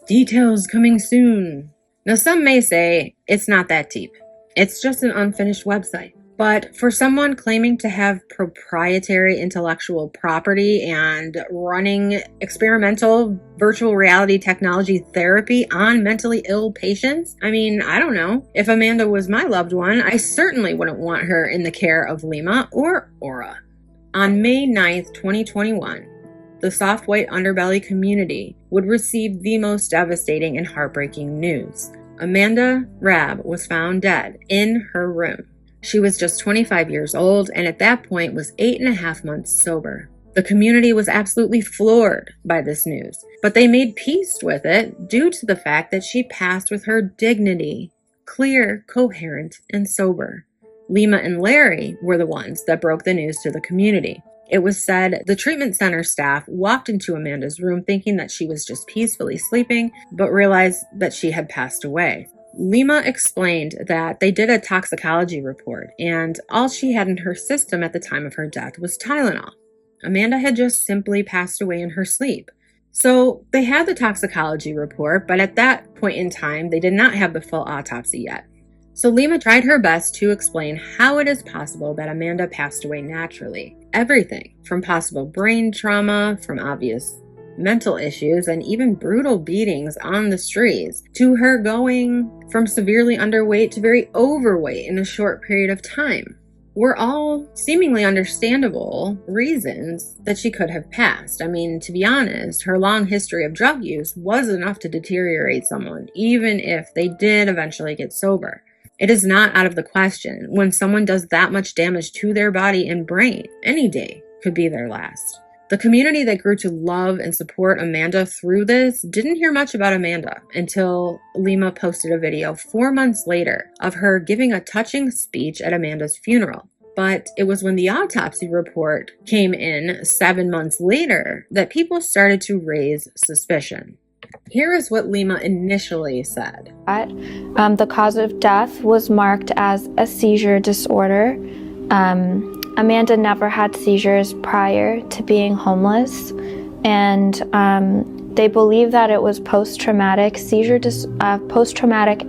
Details coming soon. Now, some may say it's not that deep. It's just an unfinished website. But for someone claiming to have proprietary intellectual property and running experimental virtual reality technology therapy on mentally ill patients, I mean, I don't know. If Amanda was my loved one, I certainly wouldn't want her in the care of Lima or Aura. On May 9th, 2021, the soft white underbelly community would receive the most devastating and heartbreaking news. Amanda Rab was found dead in her room. She was just 25 years old and at that point was 8.5 months sober. The community was absolutely floored by this news, but they made peace with it due to the fact that she passed with her dignity, clear, coherent, and sober. Lima and Larry were the ones that broke the news to the community. It was said the treatment center staff walked into Amanda's room thinking that she was just peacefully sleeping, but realized that she had passed away. Lima explained that they did a toxicology report, and all she had in her system at the time of her death was Tylenol. Amanda had just simply passed away in her sleep. So they had the toxicology report, but at that point in time, they did not have the full autopsy yet. So Lima tried her best to explain how it is possible that Amanda passed away naturally. Everything from possible brain trauma, from obvious mental issues, and even brutal beatings on the streets, to her going from severely underweight to very overweight in a short period of time, were all seemingly understandable reasons that she could have passed. I mean, to be honest, her long history of drug use was enough to deteriorate someone, even if they did eventually get sober. It is not out of the question when someone does that much damage to their body and brain. Any day could be their last. The community that grew to love and support Amanda through this didn't hear much about Amanda until Lima posted a video 4 months later of her giving a touching speech at Amanda's funeral. But it was when the autopsy report came in 7 months later that people started to raise suspicion. Here is what Lima initially said. The cause of death was marked as a seizure disorder. Amanda never had seizures prior to being homeless, and they believe that it was post-traumatic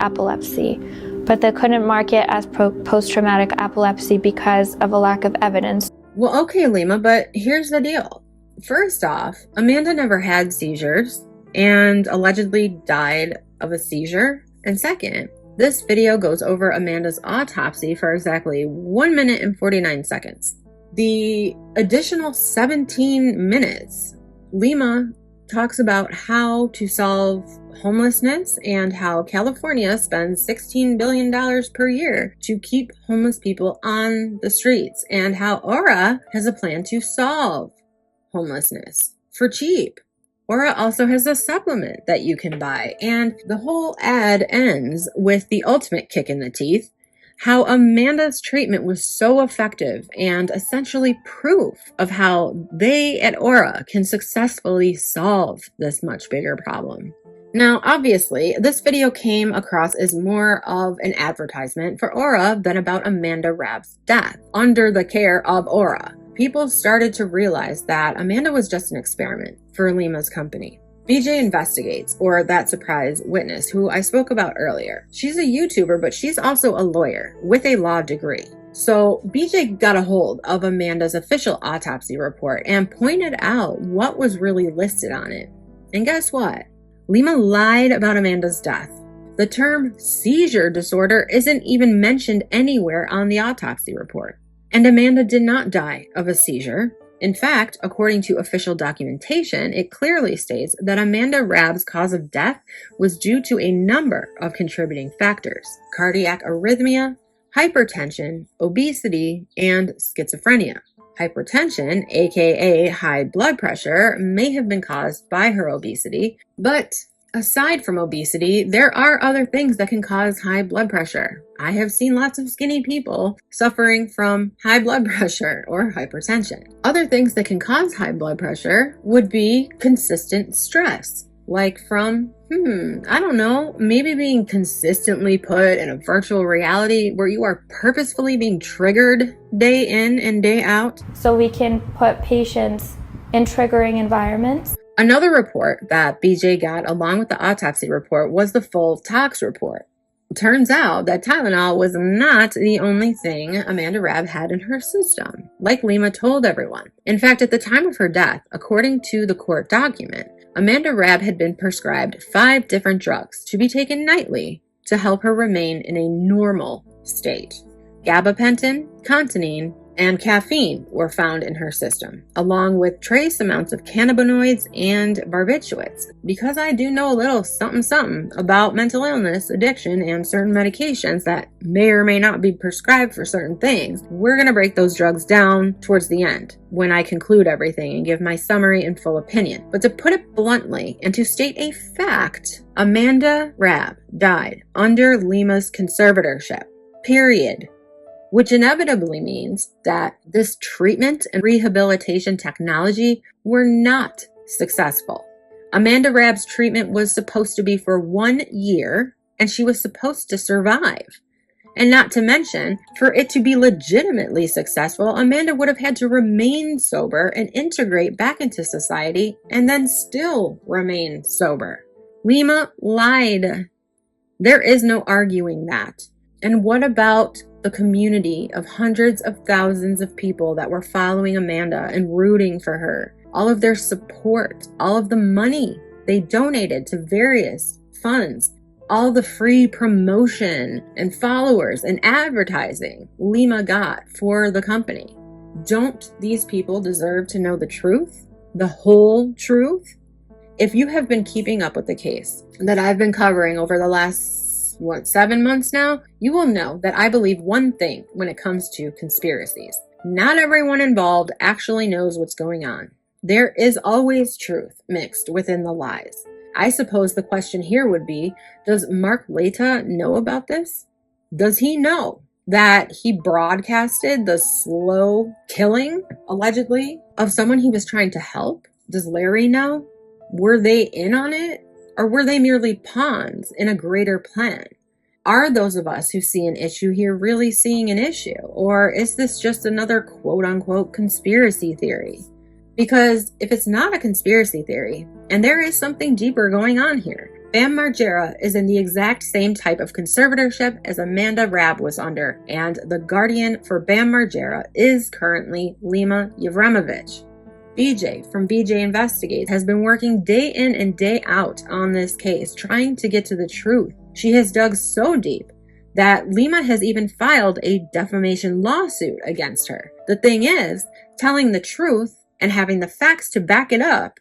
epilepsy, but they couldn't mark it as post-traumatic epilepsy because of a lack of evidence. Well, okay, Lima, but here's the deal. First off, Amanda never had seizures and allegedly died of a seizure. And second, this video goes over Amanda's autopsy for exactly 1 minute and 49 seconds. The additional 17 minutes, Lima talks about how to solve homelessness and how California spends $16 billion per year to keep homeless people on the streets, and how Aura has a plan to solve homelessness for cheap. Aura also has a supplement that you can buy, and the whole ad ends with the ultimate kick in the teeth, how Amanda's treatment was so effective and essentially proof of how they at Aura can successfully solve this much bigger problem. Now, obviously, this video came across as more of an advertisement for Aura than about Amanda Rabb's death under the care of Aura. People started to realize that Amanda was just an experiment for Lima's company. BJ Investigates, or That Surprise Witness, who I spoke about earlier. She's a YouTuber, but she's also a lawyer with a law degree. So BJ got a hold of Amanda's official autopsy report and pointed out what was really listed on it. And guess what? Lima lied about Amanda's death. The term seizure disorder isn't even mentioned anywhere on the autopsy report. And Amanda did not die of a seizure. In fact, according to official documentation, it clearly states that Amanda Rabb's cause of death was due to a number of contributing factors: cardiac arrhythmia, hypertension, obesity, and schizophrenia. Hypertension, aka high blood pressure, may have been caused by her obesity, but aside from obesity, there are other things that can cause high blood pressure. I have seen lots of skinny people suffering from high blood pressure or hypertension. Other things that can cause high blood pressure would be consistent stress, like from, I don't know, maybe being consistently put in a virtual reality where you are purposefully being triggered day in and day out. So we can put patients in triggering environments. Another report that BJ got along with the autopsy report was the full tox report. Turns out that Tylenol was not the only thing Amanda Rab had in her system, like Lima told everyone. In fact, at the time of her death, according to the court document, Amanda Rab had been prescribed 5 different drugs to be taken nightly to help her remain in a normal state. Gabapentin, Contanine, and caffeine were found in her system, along with trace amounts of cannabinoids and barbiturates. Because I do know a little something about mental illness, addiction, and certain medications that may or may not be prescribed for certain things, we're going to break those drugs down towards the end, when I conclude everything and give my summary and full opinion. But to put it bluntly, and to state a fact, Amanda Rab died under Lima's conservatorship, period. Which inevitably means that this treatment and rehabilitation technology were not successful. Amanda Rab's treatment was supposed to be for 1 year, and she was supposed to survive. And not to mention, for it to be legitimately successful, Amanda would have had to remain sober and integrate back into society, and then still remain sober. Lima lied. There is no arguing that. And what about the community of hundreds of thousands of people that were following Amanda and rooting for her? All of their support, all of the money they donated to various funds, all the free promotion and followers and advertising Lima got for the company. Don't these people deserve to know the truth? The whole truth? If you have been keeping up with the case that I've been covering over the last 7 months now, you will know that I believe one thing when it comes to conspiracies. Not everyone involved actually knows what's going on. There is always truth mixed within the lies. I suppose the question here would be, does Mark Leta know about this? Does he know that he broadcasted the slow killing, allegedly, of someone he was trying to help? Does Larry know? Were they in on it? Or were they merely pawns in a greater plan? Are those of us who see an issue here really seeing an issue? Or is this just another quote-unquote conspiracy theory? Because if it's not a conspiracy theory, and there is something deeper going on here, Bam Margera is in the exact same type of conservatorship as Amanda Rab was under, and the guardian for Bam Margera is currently Lima Yovic. BJ from BJ Investigates has been working day in and day out on this case, trying to get to the truth. She has dug so deep that Lima has even filed a defamation lawsuit against her. The thing is, telling the truth and having the facts to back it up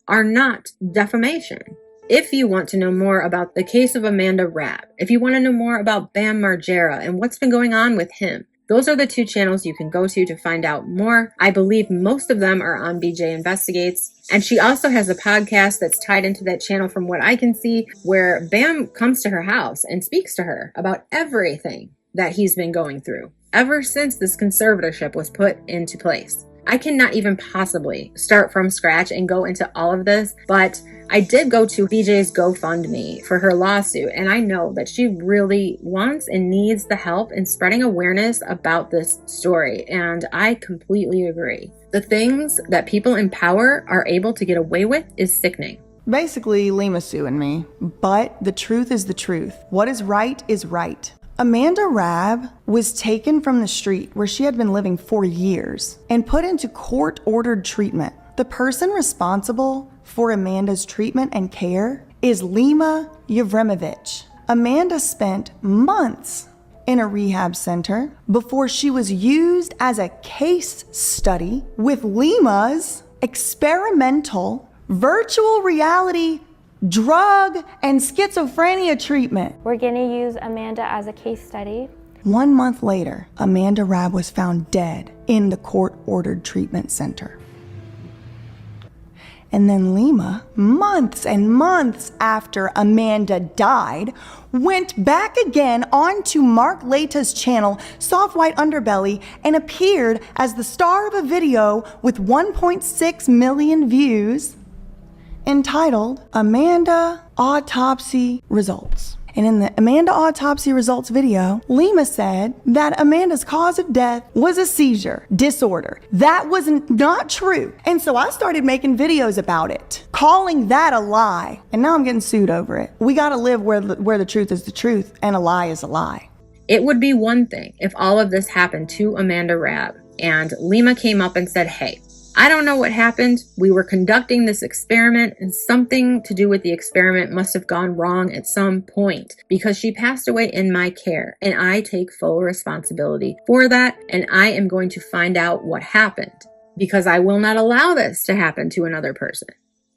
are not defamation. If you want to know more about the case of Amanda Rab, if you want to know more about Bam Margera and what's been going on with him, Those are the two channels you can go to find out more. I believe most of them are on BJ Investigates. And she also has a podcast that's tied into that channel from what I can see, where Bam comes to her house and speaks to her about everything that he's been going through ever since this conservatorship was put into place. I cannot even possibly start from scratch and go into all of this, but I did go to BJ's GoFundMe for her lawsuit, and I know that she really wants and needs the help in spreading awareness about this story, and I completely agree. The things that people in power are able to get away with is sickening. Basically, Lima's suing me, but the truth is the truth. What is right is right. Amanda Rab was taken from the street where she had been living for years and put into court-ordered treatment. The person responsible for Amanda's treatment and care is Lima Yovic. Amanda spent months in a rehab center before she was used as a case study with Lima's experimental virtual reality drug and schizophrenia treatment. We're going to use Amanda as a case study. 1 month later, Amanda Rab was found dead in the court-ordered treatment center. And then Lima, months and months after Amanda died, went back again onto Mark Leta's channel, Soft White Underbelly, and appeared as the star of a video with 1.6 million views entitled Amanda Autopsy Results. And in the Amanda Autopsy Results video, Lima said that Amanda's cause of death was a seizure disorder. That was not true. And so I started making videos about it, calling that a lie. And now I'm getting sued over it. We gotta live where the truth is the truth and a lie is a lie. It would be one thing if all of this happened to Amanda Rab and Lima came up and said, hey, I don't know what happened. We were conducting this experiment and something to do with the experiment must have gone wrong at some point because she passed away in my care and I take full responsibility for that and I am going to find out what happened because I will not allow this to happen to another person.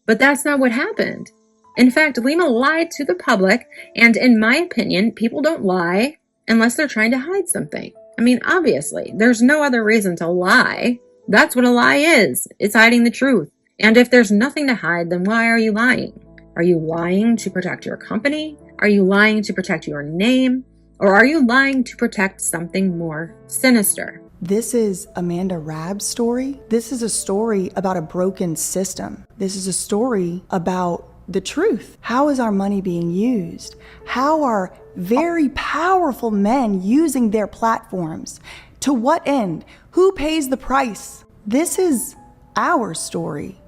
But that's not what happened. In fact, Lima lied to the public, and in my opinion, people don't lie unless they're trying to hide something. I mean, obviously, there's no other reason to lie. That's what a lie is. It's hiding the truth. And if there's nothing to hide, then why are you lying? Are you lying to protect your company? Are you lying to protect your name? Or are you lying to protect something more sinister? This is Amanda Rab's story. This is a story about a broken system. This is a story about the truth. How is our money being used? How are very powerful men using their platforms? To what end? Who pays the price? This is our story.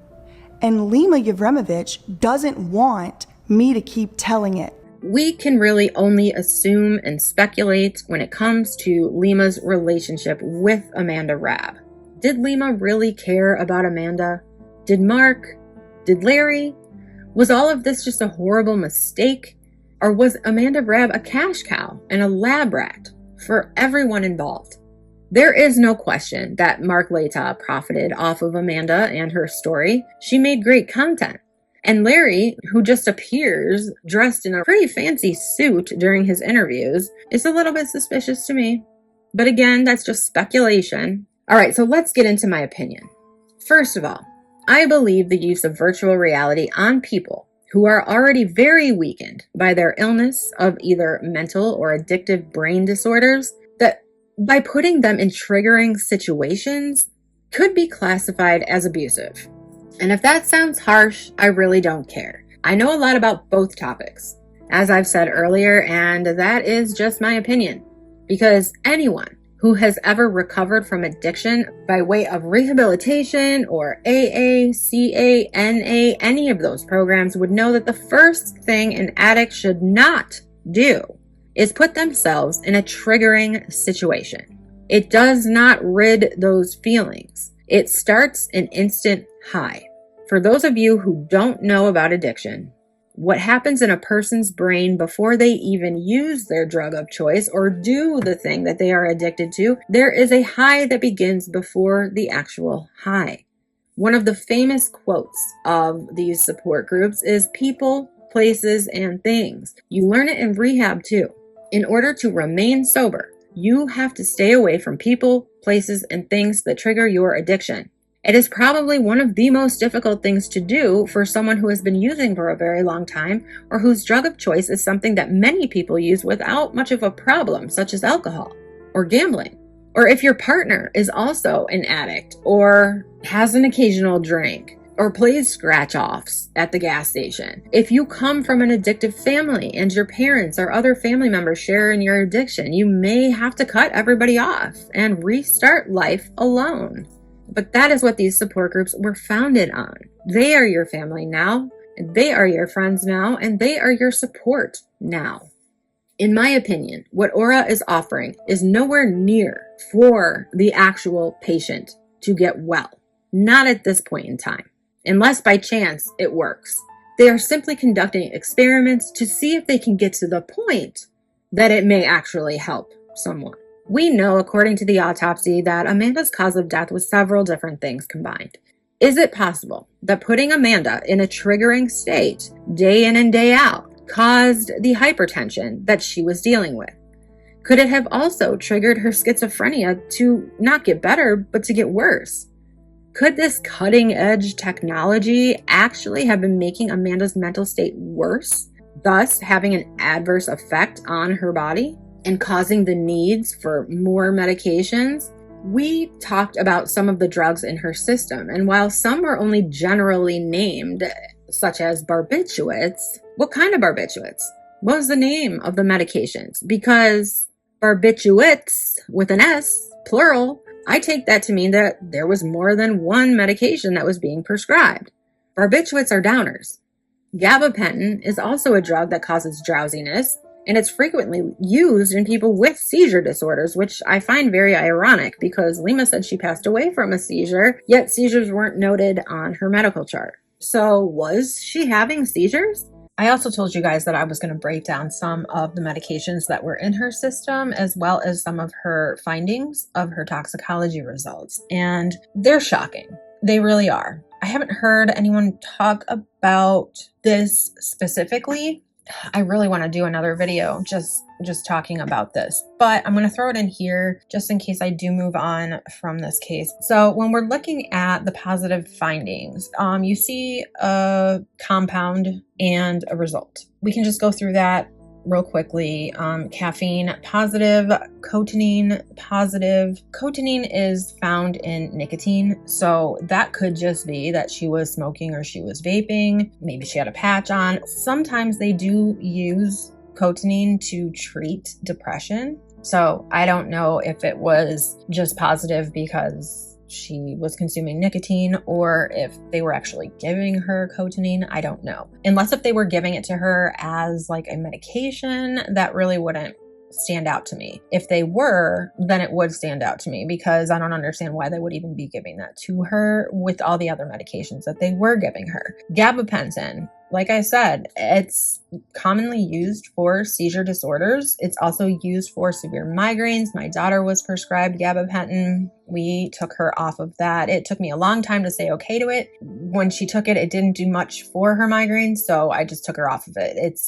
And Lima Yovic doesn't want me to keep telling it. We can really only assume and speculate when it comes to Lima's relationship with Amanda Rab. Did Lima really care about Amanda? Did Mark? Did Larry? Was all of this just a horrible mistake? Or was Amanda Rab a cash cow and a lab rat for everyone involved? There is no question that Mark Leta profited off of Amanda and her story. She made great content. And Larry, who just appears dressed in a pretty fancy suit during his interviews, is a little bit suspicious to me. But again, that's just speculation. All right, so let's get into my opinion. First of all, I believe the use of virtual reality on people who are already very weakened by their illness of either mental or addictive brain disorders, that by putting them in triggering situations could be classified as abusive. And if that sounds harsh, I really don't care. I know a lot about both topics, as I've said earlier, and that is just my opinion. Because anyone who has ever recovered from addiction by way of rehabilitation or AA, CA, NA, any of those programs would know that the first thing an addict should not do is put themselves in a triggering situation. It does not rid those feelings. It starts an instant high. For those of you who don't know about addiction, what happens in a person's brain before they even use their drug of choice or do the thing that they are addicted to, there is a high that begins before the actual high. One of the famous quotes of these support groups is people, places, and things. You learn it in rehab too. In order to remain sober, You have to stay away from people, places, and things that trigger your addiction. It is probably one of the most difficult things to do for someone who has been using for a very long time, or whose drug of choice is something that many people use without much of a problem, such as alcohol or gambling. Or if your partner is also an addict or has an occasional drink or plays scratch-offs at the gas station. If you come from an addictive family and your parents or other family members share in your addiction, you may have to cut everybody off and restart life alone. But that is what these support groups were founded on. They are your family now, they are your friends now, and they are your support now. In my opinion, what Aura is offering is nowhere near for the actual patient to get well. Not at this point in time, unless by chance it works. They are simply conducting experiments to see if they can get to the point that it may actually help someone. We know, according to the autopsy, that Amanda's cause of death was several different things combined. Is it possible that putting Amanda in a triggering state day in and day out caused the hypertension that she was dealing with? Could it have also triggered her schizophrenia to not get better, but to get worse? Could this cutting-edge technology actually have been making Amanda's mental state worse, thus having an adverse effect on her body and causing the needs for more medications? We talked about some of the drugs in her system, and while some were only generally named, such as barbiturates, what kind of barbiturates? What was the name of the medications? Because barbiturates, with an S, plural, I take that to mean that there was more than one medication that was being prescribed. Barbiturates are downers. Gabapentin is also a drug that causes drowsiness, and it's frequently used in people with seizure disorders, which I find very ironic because Lima said she passed away from a seizure, yet seizures weren't noted on her medical chart. So was she having seizures? I also told you guys that I was going to break down some of the medications that were in her system, as well as some of her findings of her toxicology results. And they're shocking. They really are. I haven't heard anyone talk about this specifically. I really want to do another video just talking about this, but I'm going to throw it in here just in case I do move on from this case. So when we're looking at the positive findings, you see a compound and a result. We can just go through that real quickly. Caffeine positive, cotinine positive. Cotinine is found in nicotine, so that could just be that she was smoking or she was vaping. Maybe she had a patch on. Sometimes they do use cotinine to treat depression, so I don't know if it was just positive because she was consuming nicotine or if they were actually giving her cotinine. I don't know. Unless if they were giving it to her as like a medication, that really wouldn't stand out to me. If they were, then it would stand out to me because I don't understand why they would even be giving that to her with all the other medications that they were giving her. Gabapentin, like I said, it's commonly used for seizure disorders. It's also used for severe migraines. My daughter was prescribed gabapentin. We took her off of that. It took me a long time to say okay to it. When she took it, it didn't do much for her migraines, so I just took her off of it.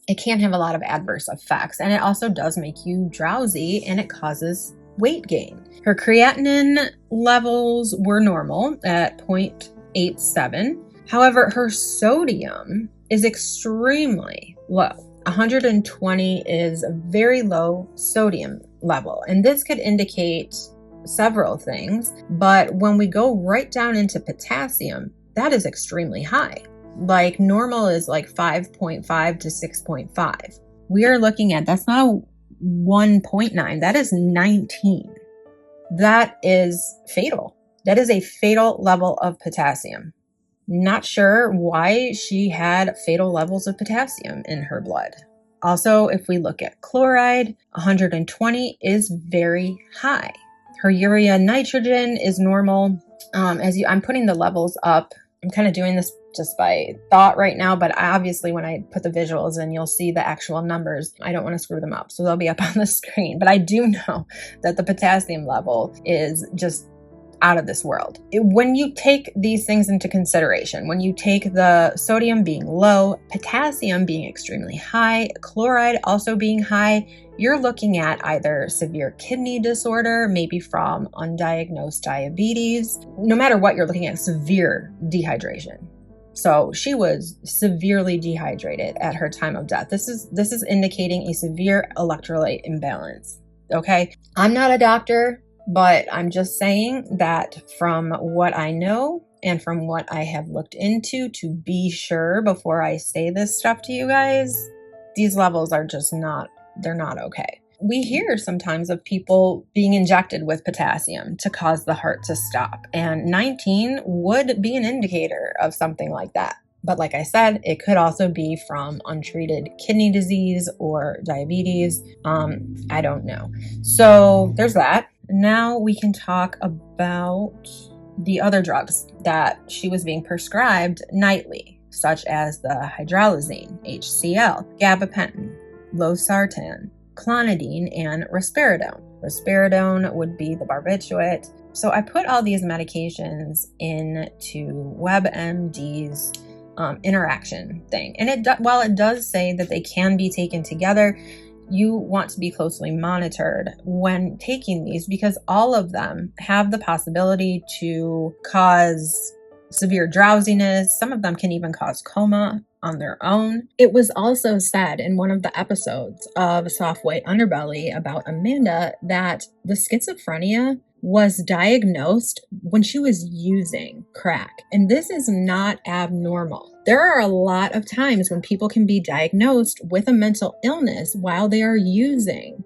It can have a lot of adverse effects, and it also does make you drowsy, and it causes weight gain. Her creatinine levels were normal at 0.87. However, her sodium is extremely low. 120 is a very low sodium level, and this could indicate several things, but when we go right down into potassium, that is extremely high. Like normal is like 5.5 to 6.5. We are looking at, that's not a 1.9, that is 19. That is fatal. That is a fatal level of potassium. Not sure why she had fatal levels of potassium in her blood. Also, if we look at chloride, 120 is very high. Her urea nitrogen is normal. I'm putting the levels up. I'm kind of doing this just by thought right now, but obviously when I put the visuals in, you'll see the actual numbers. I don't want to screw them up, so they'll be up on the screen. But I do know that the potassium level is just out of this world. When you take these things into consideration, when you take the sodium being low, potassium being extremely high, chloride also being high, you're looking at either severe kidney disorder, maybe from undiagnosed diabetes. No matter what, you're looking at severe dehydration. So she was severely dehydrated at her time of death. This is indicating a severe electrolyte imbalance. Okay, I'm not a doctor, but I'm just saying that from what I know and from what I have looked into to be sure before I say this stuff to you guys, these levels are just they're not okay. We hear sometimes of people being injected with potassium to cause the heart to stop, and 19 would be an indicator of something like that. But like I said, it could also be from untreated kidney disease or diabetes. I don't know. So there's that. Now we can talk about the other drugs that she was being prescribed nightly, such as the hydralazine, HCl, gabapentin, losartan, clonidine, and risperidone. Risperidone would be the barbiturate. So I put all these medications into WebMD's interaction thing. And while it does say that they can be taken together, you want to be closely monitored when taking these because all of them have the possibility to cause severe drowsiness. Some of them can even cause coma on their own. It was also said in one of the episodes of Soft White Underbelly about Amanda that the schizophrenia was diagnosed when she was using crack. And this is not abnormal. There are a lot of times when people can be diagnosed with a mental illness while they are using.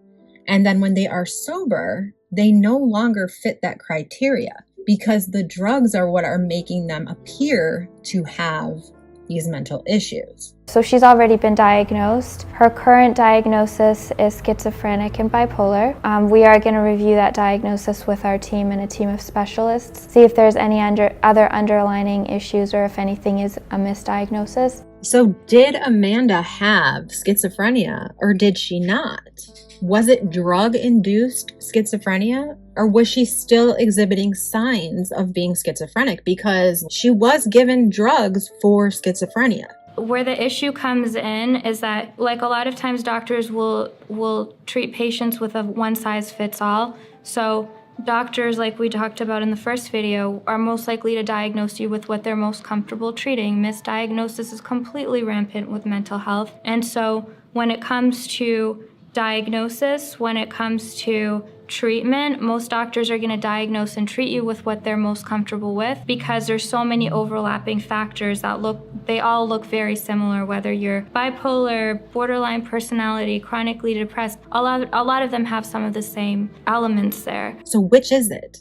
And then when they are sober, they no longer fit that criteria because the drugs are what are making them appear to have these mental issues. So she's already been diagnosed. Her current diagnosis is schizophrenic and bipolar. We are going to review that diagnosis with our team and a team of specialists, see if there's any other underlying issues or if anything is a misdiagnosis. So did Amanda have schizophrenia or did she not? Was it drug-induced schizophrenia, or was she still exhibiting signs of being schizophrenic because she was given drugs for schizophrenia? Where the issue comes in is that, like, a lot of times doctors will treat patients with a one-size-fits-all. So doctors, like we talked about in the first video, are most likely to diagnose you with what they're most comfortable treating. Misdiagnosis is completely rampant with mental health. And so when it comes to diagnosis, when it comes to treatment, most doctors are going to diagnose and treat you with what they're most comfortable with because there's so many overlapping factors that they all look very similar, whether you're bipolar, borderline personality, chronically depressed. A lot of them have some of the same elements there. So which is it?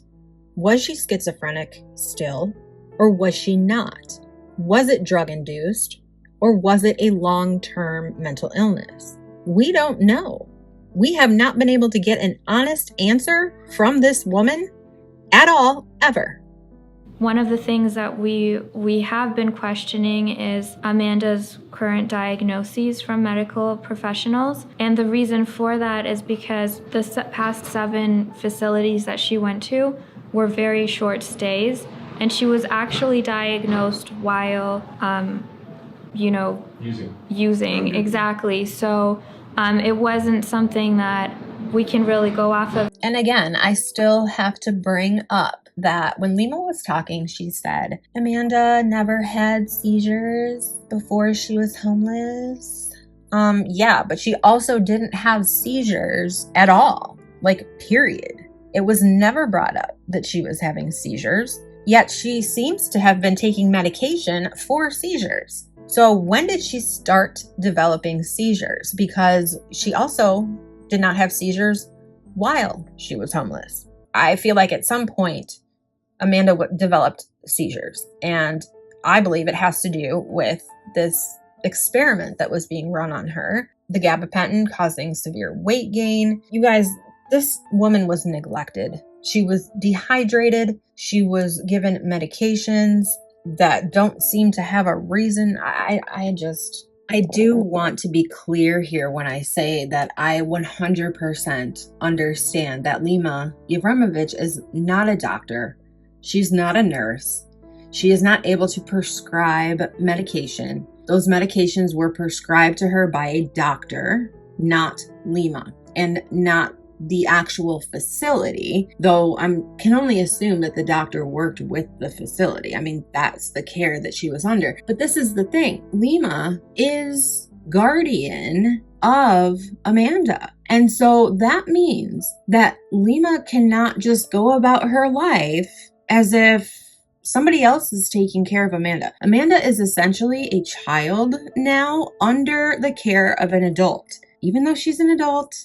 Was she schizophrenic still, or was she not? Was it drug-induced, or was it a long-term mental illness? We don't know. We have not been able to get an honest answer from this woman at all, ever. One of the things that we have been questioning is Amanda's current diagnoses from medical professionals. And the reason for that is because the past 7 facilities that she went to were very short stays. And she was actually diagnosed while, using. Exactly. So it wasn't something that we can really go off of. And again, I still have to bring up that when Lima was talking, she said, Amanda never had seizures before she was homeless. Yeah, but she also didn't have seizures at all, like, period. It was never brought up that she was having seizures, yet she seems to have been taking medication for seizures. So when did she start developing seizures? Because she also did not have seizures while she was homeless. I feel like at some point, Amanda developed seizures. And I believe it has to do with this experiment that was being run on her. The gabapentin causing severe weight gain. You guys, this woman was neglected. She was dehydrated. She was given medications that don't seem to have a reason. I do want to be clear here when I say that I 100% understand that Lima Yovic is not a doctor, She's not a nurse. She is not able to prescribe medication. Those medications were prescribed to her by a doctor, not Lima, and not the actual facility, though I can only assume that the doctor worked with the facility. I mean, that's the care that she was under. But this is the thing. Lima is guardian of Amanda. And so that means that Lima cannot just go about her life as if somebody else is taking care of Amanda. Amanda is essentially a child now under the care of an adult. Even though she's an adult,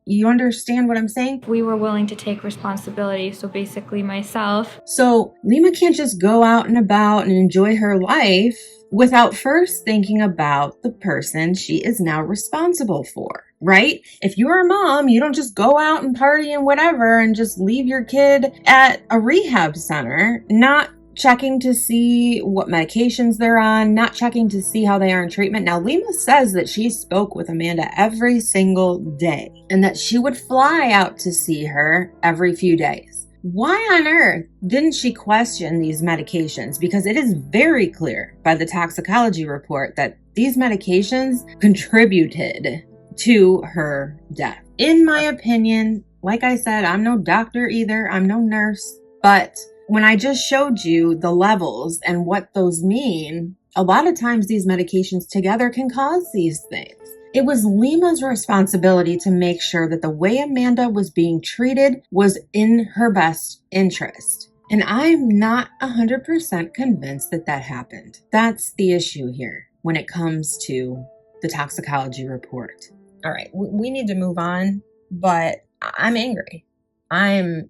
you understand what I'm saying? We were willing to take responsibility, so basically myself. So Lima can't just go out and about and enjoy her life without first thinking about the person she is now responsible for, right? If you're a mom, you don't just go out and party and whatever and just leave your kid at a rehab center, not checking to see what medications they're on, not checking to see how they are in treatment. Now, Lima says that she spoke with Amanda every single day and that she would fly out to see her every few days. Why on earth didn't she question these medications? Because it is very clear by the toxicology report that these medications contributed to her death. In my opinion, like I said, I'm no doctor either. I'm no nurse, but when I just showed you the levels and what those mean, a lot of times these medications together can cause these things. It was Lima's responsibility to make sure that the way Amanda was being treated was in her best interest. And I'm not 100% convinced that that happened. That's the issue here when it comes to the toxicology report. All right, we need to move on, but I'm angry. I'm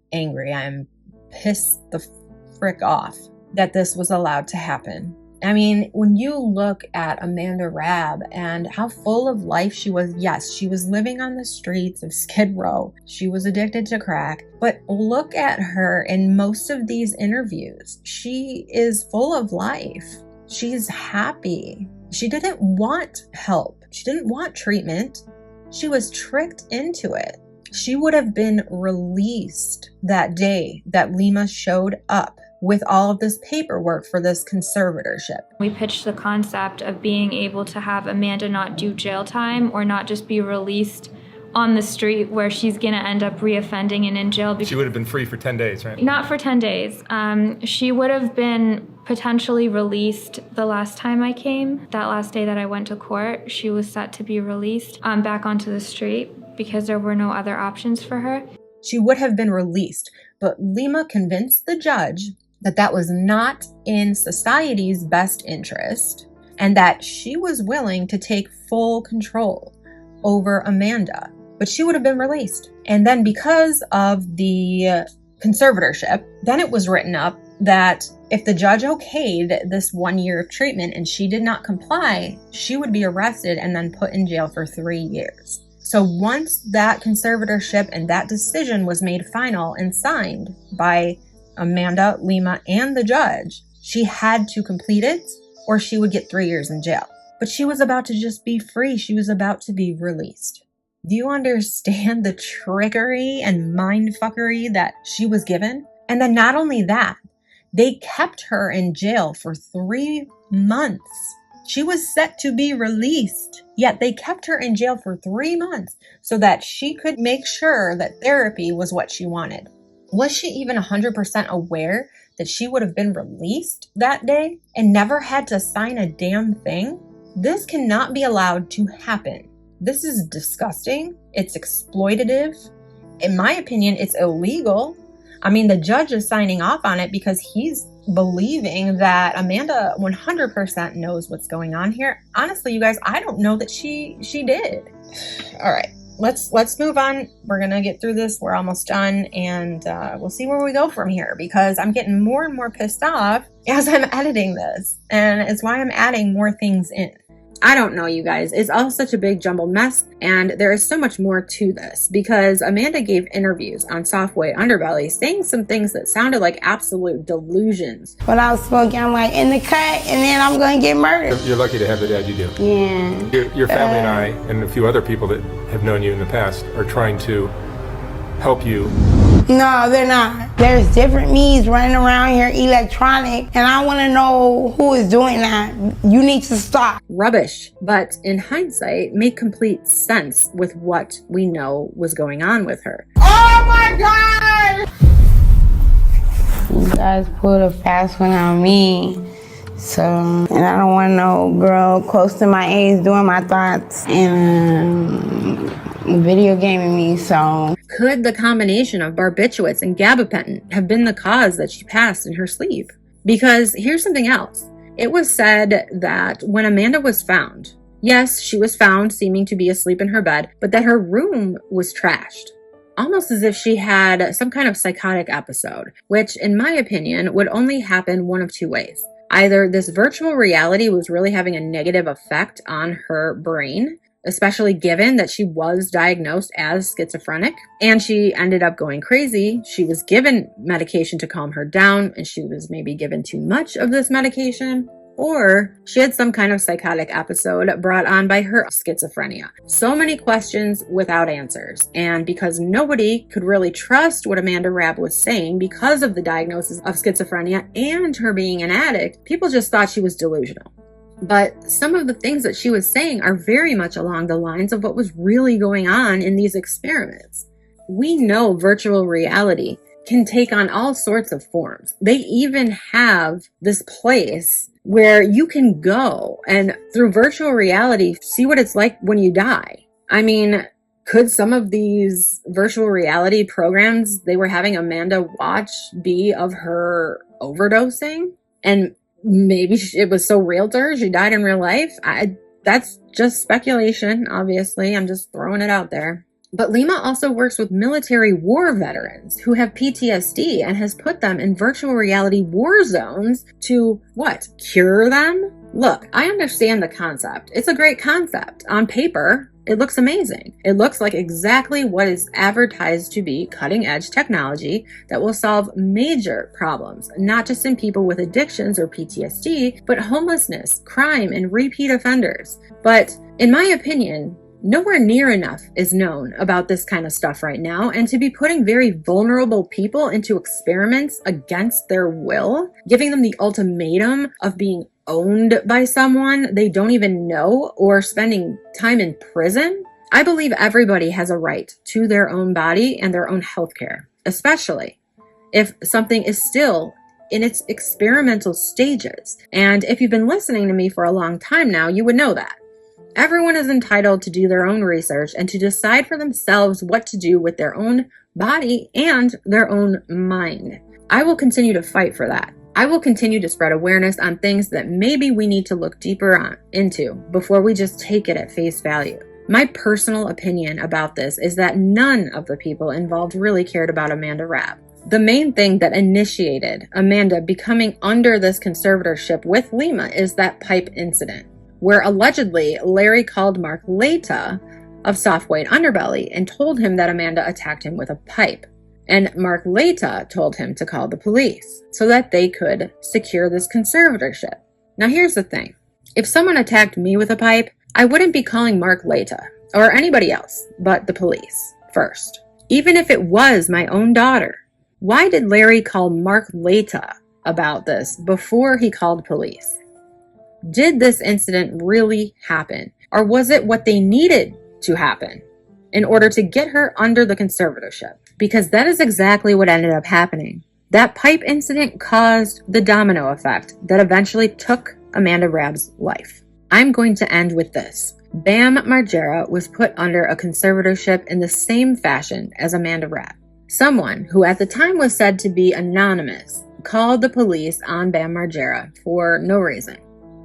pissed the frick off that this was allowed to happen. I mean, when you look at Amanda Rab and how full of life she was, yes, she was living on the streets of Skid Row. She was addicted to crack. But look at her in most of these interviews. She is full of life. She's happy. She didn't want help. She didn't want treatment. She was tricked into it. She would have been released that day that Lima showed up with all of this paperwork for this conservatorship. We pitched the concept of being able to have Amanda not do jail time or not just be released on the street where she's going to end up reoffending and in jail. She would have been free for 10 days, right? Not for 10 days. She would have been potentially released the last time I came. That last day that I went to court, she was set to be released back onto the street because there were no other options for her. She would have been released, but Lima convinced the judge that that was not in society's best interest and that she was willing to take full control over Amanda, but she would have been released. And then because of the conservatorship, then it was written up that if the judge okayed this 1 year of treatment and she did not comply, she would be arrested and then put in jail for 3 years. So once that conservatorship and that decision was made final and signed by Amanda, Lima, and the judge, she had to complete it or she would get 3 years in jail. But she was about to just be free. She was about to be released. Do you understand the trickery and mindfuckery that she was given? And then not only that, they kept her in jail for 3 months. She was set to be released, yet they kept her in jail for 3 months so that she could make sure that therapy was what she wanted. Was she even 100% aware that she would have been released that day and never had to sign a damn thing? This cannot be allowed to happen. This is disgusting. It's exploitative. In my opinion, it's illegal. I mean, the judge is signing off on it because he's believing that Amanda 100% knows what's going on here. Honestly, you guys, I don't know that she did. All right, let's move on. We're gonna get through this. We're almost done, and we'll see where we go from here because I'm getting more and more pissed off as I'm editing this, and it's why I'm adding more things in. I don't know, you guys. It's all such a big jumbled mess, and there is so much more to this because Amanda gave interviews on Softway Underbelly saying some things that sounded like absolute delusions. When I was smoking, I'm like, in the cut, and then I'm going to get murdered. You're lucky to have the dad you do. Yeah. Your family and I, and a few other people that have known you in the past, are trying to help you No, they're not. There's different me's running around here, electronic, and I want to know who is doing that. You need to stop. Rubbish, but in hindsight, make complete sense with what we know was going on with her. Oh my God! You guys pulled a fast one on me. So, and I don't want no girl close to my age doing my thoughts and video gaming me, so. Could the combination of barbiturates and gabapentin have been the cause that she passed in her sleep? Because here's something else. It was said that when Amanda was found, yes, she was found seeming to be asleep in her bed, but that her room was trashed. Almost as if she had some kind of psychotic episode, which in my opinion would only happen one of two ways. Either this virtual reality was really having a negative effect on her brain, especially given that she was diagnosed as schizophrenic and she ended up going crazy. She was given medication to calm her down and she was maybe given too much of this medication, or she had some kind of psychotic episode brought on by her schizophrenia. So many questions without answers. And because nobody could really trust what Amanda Rab was saying because of the diagnosis of schizophrenia and her being an addict, people just thought she was delusional. But some of the things that she was saying are very much along the lines of what was really going on in these experiments. We know virtual reality can take on all sorts of forms. They even have this place where you can go and through virtual reality see what it's like when you die. I mean, could some of these virtual reality programs they were having Amanda watch be of her overdosing? And maybe it was so real to her, she died in real life? That's just speculation, obviously. I'm just throwing it out there. But Lima also works with military war veterans who have PTSD and has put them in virtual reality war zones to, what, cure them? Look, I understand the concept. It's a great concept. On paper, it looks amazing. It looks like exactly what is advertised to be cutting-edge technology that will solve major problems, not just in people with addictions or PTSD, but homelessness, crime, and repeat offenders. But in my opinion, nowhere near enough is known about this kind of stuff right now, and to be putting very vulnerable people into experiments against their will, giving them the ultimatum of being owned by someone they don't even know or spending time in prison. I believe everybody has a right to their own body and their own health care, especially if something is still in its experimental stages. And if you've been listening to me for a long time now, you would know that. Everyone is entitled to do their own research and to decide for themselves what to do with their own body and their own mind. I will continue to fight for that. I will continue to spread awareness on things that maybe we need to look deeper into before we just take it at face value. My personal opinion about this is that none of the people involved really cared about Amanda Rab. The main thing that initiated Amanda becoming under this conservatorship with Lima is that pipe incident, where allegedly Larry called Mark Leta of Soft White Underbelly and told him that Amanda attacked him with a pipe. And Mark Leta told him to call the police so that they could secure this conservatorship. Now here's the thing. If someone attacked me with a pipe, I wouldn't be calling Mark Leta or anybody else but the police first. Even if it was my own daughter. Why did Larry call Mark Leta about this before he called police? Did this incident really happen? Or was it what they needed to happen in order to get her under the conservatorship? Because that is exactly what ended up happening. That pipe incident caused the domino effect that eventually took Amanda Rab's life. I'm going to end with this. Bam Margera was put under a conservatorship in the same fashion as Amanda Rab. Someone who at the time was said to be anonymous called the police on Bam Margera for no reason.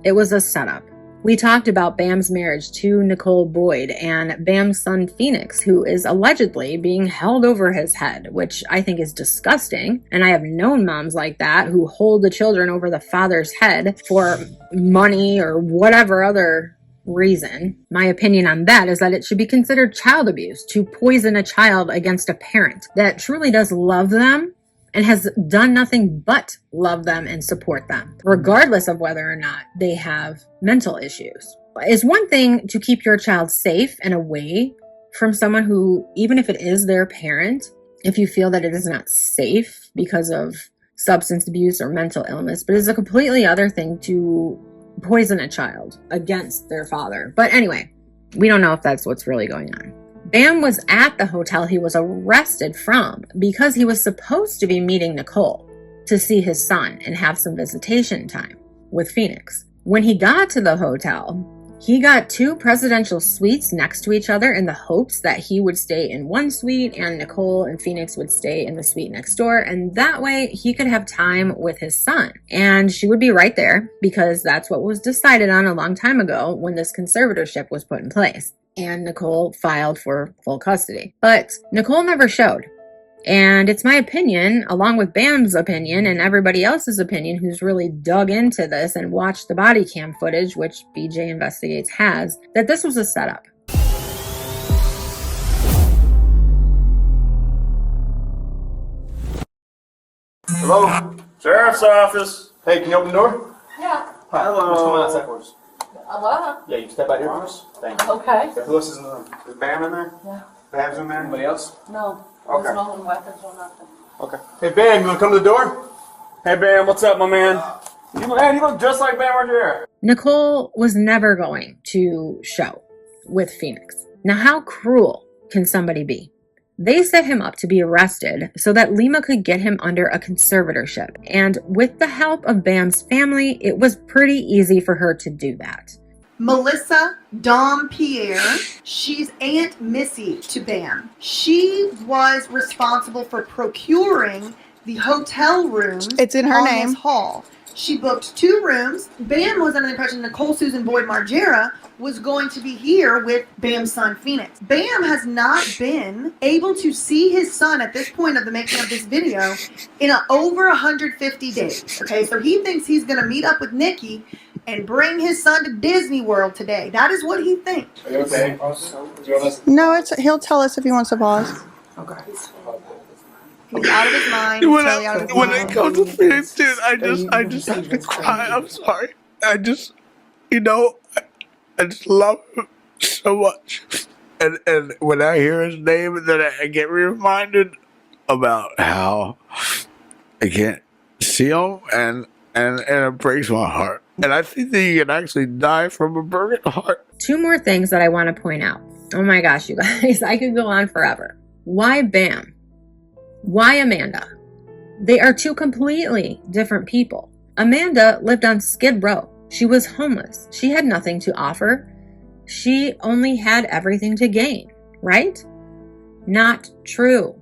It was a setup. We talked about Bam's marriage to Nicole Boyd and Bam's son Phoenix, who is allegedly being held over his head, which I think is disgusting. And I have known moms like that who hold the children over the father's head for money or whatever other reason. My opinion on that is that it should be considered child abuse to poison a child against a parent that truly does love them and has done nothing but love them and support them, regardless of whether or not they have mental issues. It's one thing to keep your child safe and away from someone who, even if it is their parent, if you feel that it is not safe because of substance abuse or mental illness, but it's a completely other thing to poison a child against their father. But anyway, we don't know if that's what's really going on. Bam was at the hotel he was arrested from because he was supposed to be meeting Nicole to see his son and have some visitation time with Phoenix. When he got to the hotel, he got 2 presidential suites next to each other in the hopes that he would stay in one suite and Nicole and Phoenix would stay in the suite next door. And that way he could have time with his son. And she would be right there because that's what was decided on a long time ago when this conservatorship was put in place. And Nicole filed for full custody. But Nicole never showed. And it's my opinion, along with Bam's opinion and everybody else's opinion who's really dug into this and watched the body cam footage, which BJ Investigates has, that this was a setup. Hello? Sheriff's office. Hey, can you open the door? Yeah. Hi. Hello. What's going on outside for us? Hello? Yeah, you can step out here for us. Thank you. Okay. Who else is in the room? Is Bam in there? Yeah. Bam's in there? Anybody else? No. Okay. There's no weapons or nothing. Okay. Hey, Bam, you want to come to the door? Hey, Bam, what's up, my man? You look just like Bam Margera. Nicole was never going to show with Phoenix. Now, how cruel can somebody be? They set him up to be arrested so that Lima could get him under a conservatorship. And with the help of Bam's family, it was pretty easy for her to do that. Melissa Dompierre, she's Aunt Missy to Bam. She was responsible for procuring the hotel rooms. It's in her on name. This hall. She booked 2 rooms. Bam was under the impression Nicole Susan Boyd Margera was going to be here with Bam's son Phoenix. Bam has not been able to see his son at this point of the making of this video in over 150 days. Okay, so he thinks he's going to meet up with Nikki and bring his son to Disney World today. That is what he thinks. Are you okay? No, he'll tell us if he wants to pause. Okay. He's out of his mind. He's totally out of his When mind. it comes to Phoenix, dude, I just have to cry. I'm sorry. I just love him so much. And when I hear his name, then I get reminded about how I can't see him, and it breaks my heart. And I think that you can actually die from a broken heart. 2 more things that I want to point out. Oh my gosh, you guys, I could go on forever. Why Bam? Why Amanda? They are 2 completely different people. Amanda lived on Skid Row. She was homeless. She had nothing to offer. She only had everything to gain, right? Not true.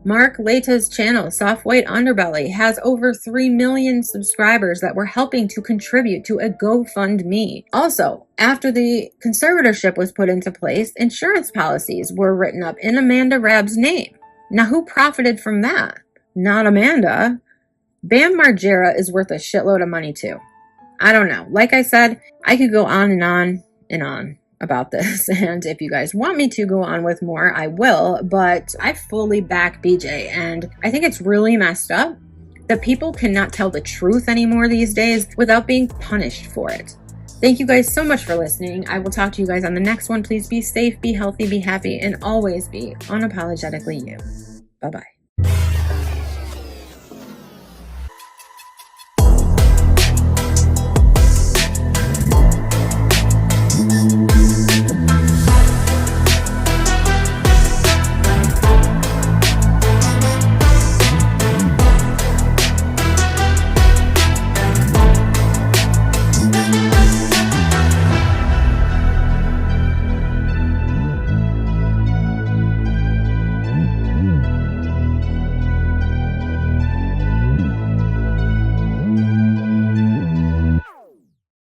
Mark Leta's channel, Soft White Underbelly, has over 3 million subscribers that were helping to contribute to a GoFundMe. Also, after the conservatorship was put into place, insurance policies were written up in Amanda Rabb's name. Now, who profited from that? Not Amanda. Bam Margera is worth a shitload of money too. I don't know. Like I said, I could go on and on and on about this, and if you guys want me to go on with more, I will, but I fully back BJ, and I think it's really messed up that people cannot tell the truth anymore these days without being punished for it. Thank you guys so much for listening. I will talk to you guys on the next one. Please be safe, be healthy, be happy, and always be unapologetically you. Bye-bye.